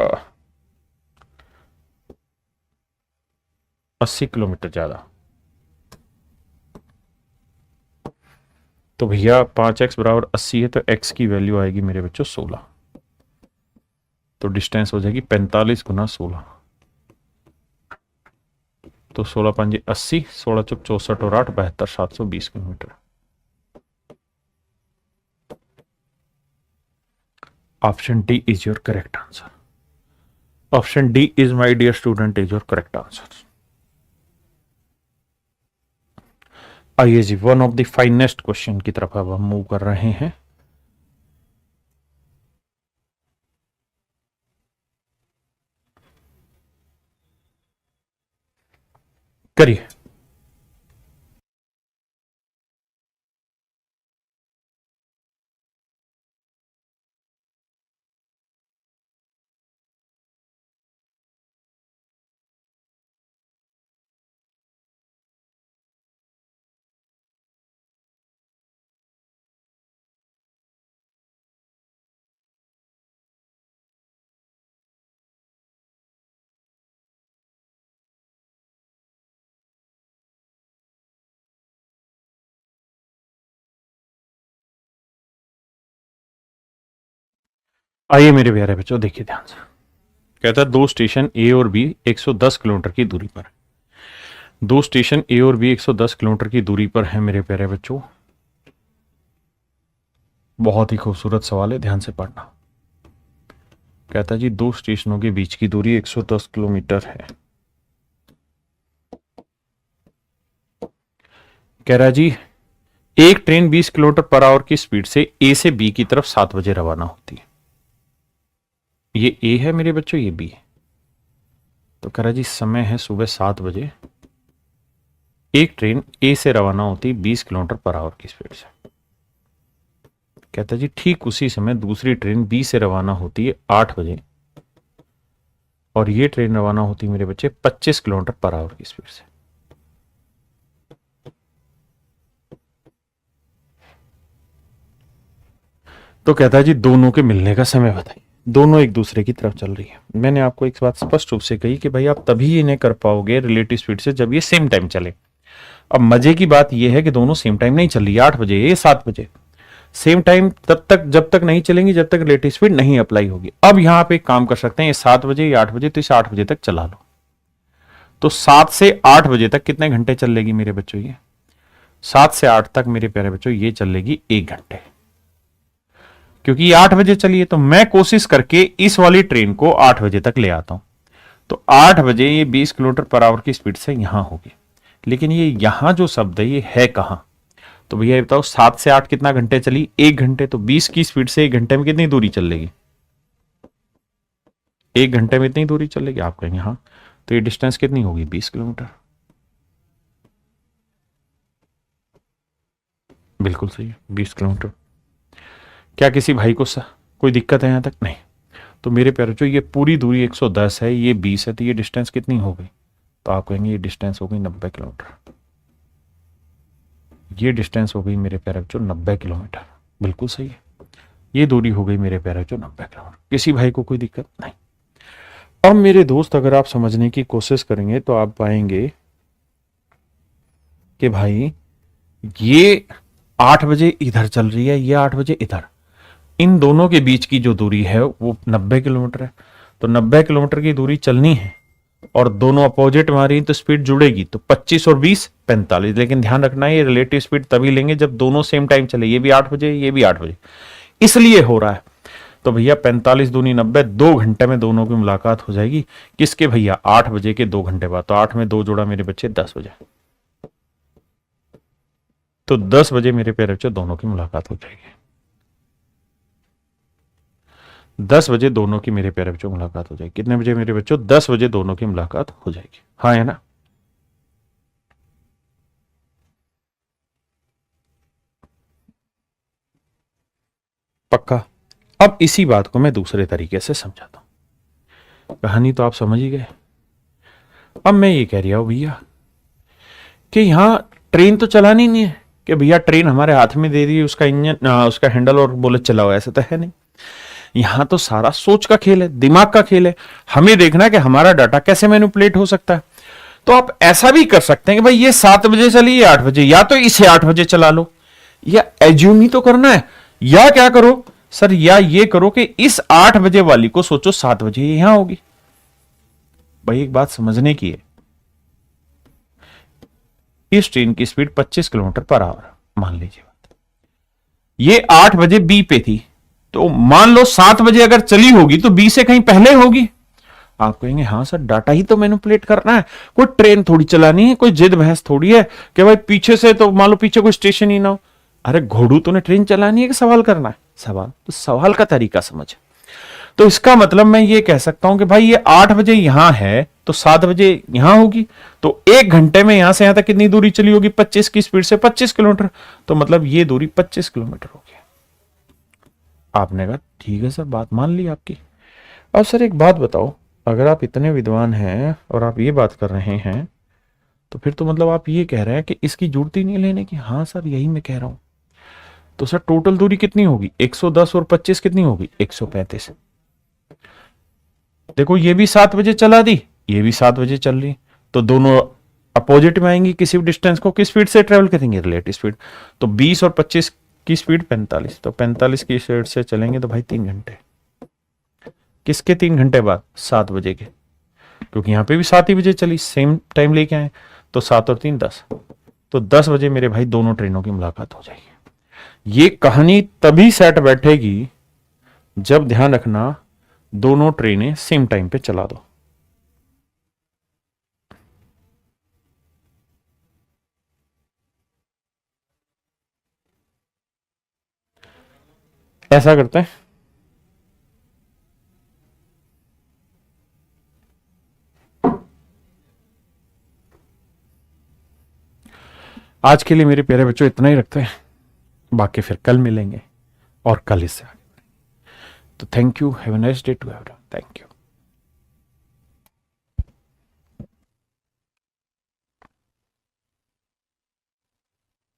80 किलोमीटर ज्यादा। तो भैया 5x बराबर 80 है, तो x की वैल्यू आएगी मेरे बच्चों 16, तो डिस्टेंस हो जाएगी 45 गुना 16, तो 16 पंजे 80, 16 चुक 64 और 8 72, 720 kilometre. Option D is your correct answer. Option D is my dear student is your correct answer. आइए जी one of the finest question की तरफ अब हम मूव कर रहे हैं। करिए। आइए मेरे प्यारे बच्चों देखिए ध्यान से। कहता है दो स्टेशन ए और बी 110 किलोमीटर की दूरी पर, दो स्टेशन ए और बी 110 किलोमीटर की दूरी पर है मेरे प्यारे बच्चों। बहुत ही खूबसूरत सवाल है, ध्यान से पढ़ना। कहता है जी दो स्टेशनों के बीच की दूरी 110 किलोमीटर है। कह रहा जी एक ट्रेन 20 किलोमीटर पर आवर की स्पीड से ए से बी की तरफ 7 बजे रवाना होती है। ये ए है मेरे बच्चों, ये बी है। तो कह रहा जी समय है सुबह 7 बजे, एक ट्रेन ए से रवाना होती है 20 किलोमीटर पर आवर की स्पीड से। कहता जी ठीक उसी समय दूसरी ट्रेन बी से रवाना होती है 8 बजे, और ये ट्रेन रवाना होती है मेरे बच्चे 25 किलोमीटर पर आवर की स्पीड से। तो कहता है जी दोनों के मिलने का समय बताइए। दोनों एक दूसरे की तरफ चल रही है। मैंने आपको एक बात स्पष्ट रूप से कही कि भाई आप तभी इन्हें कर पाओगे रिलेटिव स्पीड से जब ये सेम टाइम चले। अब मजे की बात ये है कि दोनों सेम टाइम नहीं चल रही, 8 बजे ये 7 बजे सेम टाइम तब तक जब तक नहीं चलेंगी जब तक रिलेटिव स्पीड नहीं अप्लाई होगी। अब यहां पे एक काम कर सकते हैं, ये 7 बजे या 8 बजे, तो इसे 8 बजे तक चला लो। तो 7 से 8 बजे तक कितने घंटे चलेगी मेरे बच्चों? ये 7 से 8 तक मेरे प्यारे बच्चों ये चलेगी 1 घंटे, क्योंकि ये 8 बजे चली है। तो मैं कोशिश करके इस वाली ट्रेन को 8 बजे तक ले आता हूं, तो 8 बजे ये 20 किलोमीटर पर आवर की स्पीड से यहां होगी। लेकिन ये यहां जो शब्द है ये है कहां? तो भैया बताओ 7 से 8 कितना घंटे चली? 1 घंटे। तो 20 की स्पीड से 1 घंटे में कितनी दूरी चलेगी? 1 घंटे में इतनी दूरी चलेगी। आप कहेंगे हाँ, तो ये डिस्टेंस कितनी होगी? 20 किलोमीटर। बिल्कुल सही है, 20 किलोमीटर। क्या किसी भाई को कोई दिक्कत है यहां तक? नहीं। तो मेरे प्यारे जो ये पूरी दूरी 110 है, ये 20 है, तो ये डिस्टेंस कितनी हो गई? तो आप कहेंगे ये डिस्टेंस हो गई 90 किलोमीटर। ये डिस्टेंस हो गई मेरे प्यारे बच्चों 90 किलोमीटर। बिल्कुल सही है, ये दूरी हो गई मेरे प्यारे बच्चों 90 किलोमीटर। किसी भाई को कोई दिक्कत नहीं। अब मेरे दोस्त अगर आप समझने की कोशिश करेंगे तो आप पाएंगे कि भाई ये 8 बजे इधर चल रही है, ये 8 बजे इधर, इन दोनों के बीच की जो दूरी है वो 90 किलोमीटर है। तो 90 किलोमीटर की दूरी चलनी है और दोनों अपोजिट मारी तो स्पीड जुड़ेगी, तो 25 और 20 45। लेकिन ध्यान रखना है ये रिलेटिव स्पीड तभी लेंगे जब दोनों सेम टाइम चले, ये भी 8 बजे ये भी 8 बजे, इसलिए हो रहा है। तो भैया 45 दूनी 90, 2 घंटे में दोनों की मुलाकात हो जाएगी। किसके भैया? 8 बजे के 2 घंटे बाद। तो 8 में 2 जोड़ा मेरे बच्चे 10 बजे, तो 10 बजे मेरे प्यारे बच्चे दोनों की मुलाकात हो जाएगी। 10 बजे दोनों की मेरे प्यारे बच्चों मुलाकात हो जाएगी। कितने बजे मेरे बच्चों? 10 बजे दोनों की मुलाकात हो जाएगी। हाँ है ना? पक्का। अब इसी बात को मैं दूसरे तरीके से समझाता हूं। कहानी तो आप समझ ही गए। अब मैं ये कह रहा हूं भैया कि यहां ट्रेन तो चलानी नहीं है कि भैया ट्रेन हमारे हाथ में दे दी, उसका इंजन उसका हैंडल और बोले चलाओ, ऐसा तो है नहीं। यहां तो सारा सोच का खेल है, दिमाग का खेल है। हमें देखना है कि हमारा डाटा कैसे मैनिपुलेट हो सकता है। तो आप ऐसा भी कर सकते हैं कि भाई ये 7 बजे चली, ये 8 बजे, या तो इसे 8 बजे चला लो, या एज्यूम ही तो करना है। या क्या करो सर, या ये करो कि इस 8 बजे वाली को सोचो 7 बजे यहां होगी। भाई एक बात समझने की है, इस ट्रेन की स्पीड 25 किलोमीटर पर आवर मान लीजिए बात, ये 8 बजे बी पे थी, तो मान लो 7 बजे अगर चली होगी तो बी से कहीं पहले होगी। आप कहेंगे हाँ सर, डाटा ही तो मैनिपुलेट करना है, कोई ट्रेन थोड़ी चलानी है, कोई जिद बहस थोड़ी है कि भाई पीछे से तो मान लो पीछे कोई स्टेशन ही ना हो। अरे घोड़ू तूने ट्रेन चलानी है कि सवाल करना है? सवाल। तो सवाल का तरीका समझ। तो इसका मतलब मैं ये कह सकता हूं कि भाई ये 8 बजे यहां है तो 7 बजे यहां होगी, तो 1 घंटे में यहां से यहां तक कितनी दूरी चली होगी? 25 की स्पीड से 25 किलोमीटर। तो मतलब ये दूरी 25 किलोमीटर होगी। आपने कहा ठीक है सर, बात मान ली आपकी। अब सर एक बात बताओ, अगर आप इतने विद्वान हैं और आप ये बात कर रहे हैं, तो फिर तो मतलब आप ये कह रहे हैं कि इसकी जरूरत ही नहीं लेने की। हाँ सर, यही मैं कह रहा हूं। तो सर टोटल दूरी कितनी होगी? 110 और 25 कितनी होगी? 135। देखो ये भी 7 बजे चला दी, ये भी 7 बजे चल रही, तो दोनों अपोजिट में आएंगी। किसी भी डिस्टेंस को किस स्पीड से ट्रेवल करेंगे? Relative speed. तो 20 और 25 की स्पीड 45, तो 45 की स्पीड से चलेंगे तो भाई 3 घंटे। किसके 3 घंटे बाद? 7 बजे के, क्योंकि यहां पे भी 7 ही बजे चली, सेम टाइम लेके आए। तो 7 और 3 10, तो 10 बजे मेरे भाई दोनों ट्रेनों की मुलाकात हो जाएगी। ये कहानी तभी सेट बैठेगी जब, ध्यान रखना, दोनों ट्रेनें सेम टाइम पे चला दो। ऐसा करते हैं, आज के लिए मेरे प्यारे बच्चों इतना ही रखते हैं, बाकी फिर कल मिलेंगे और कल इससे आगे। तो thank you, have a nice day to everyone. Thank you.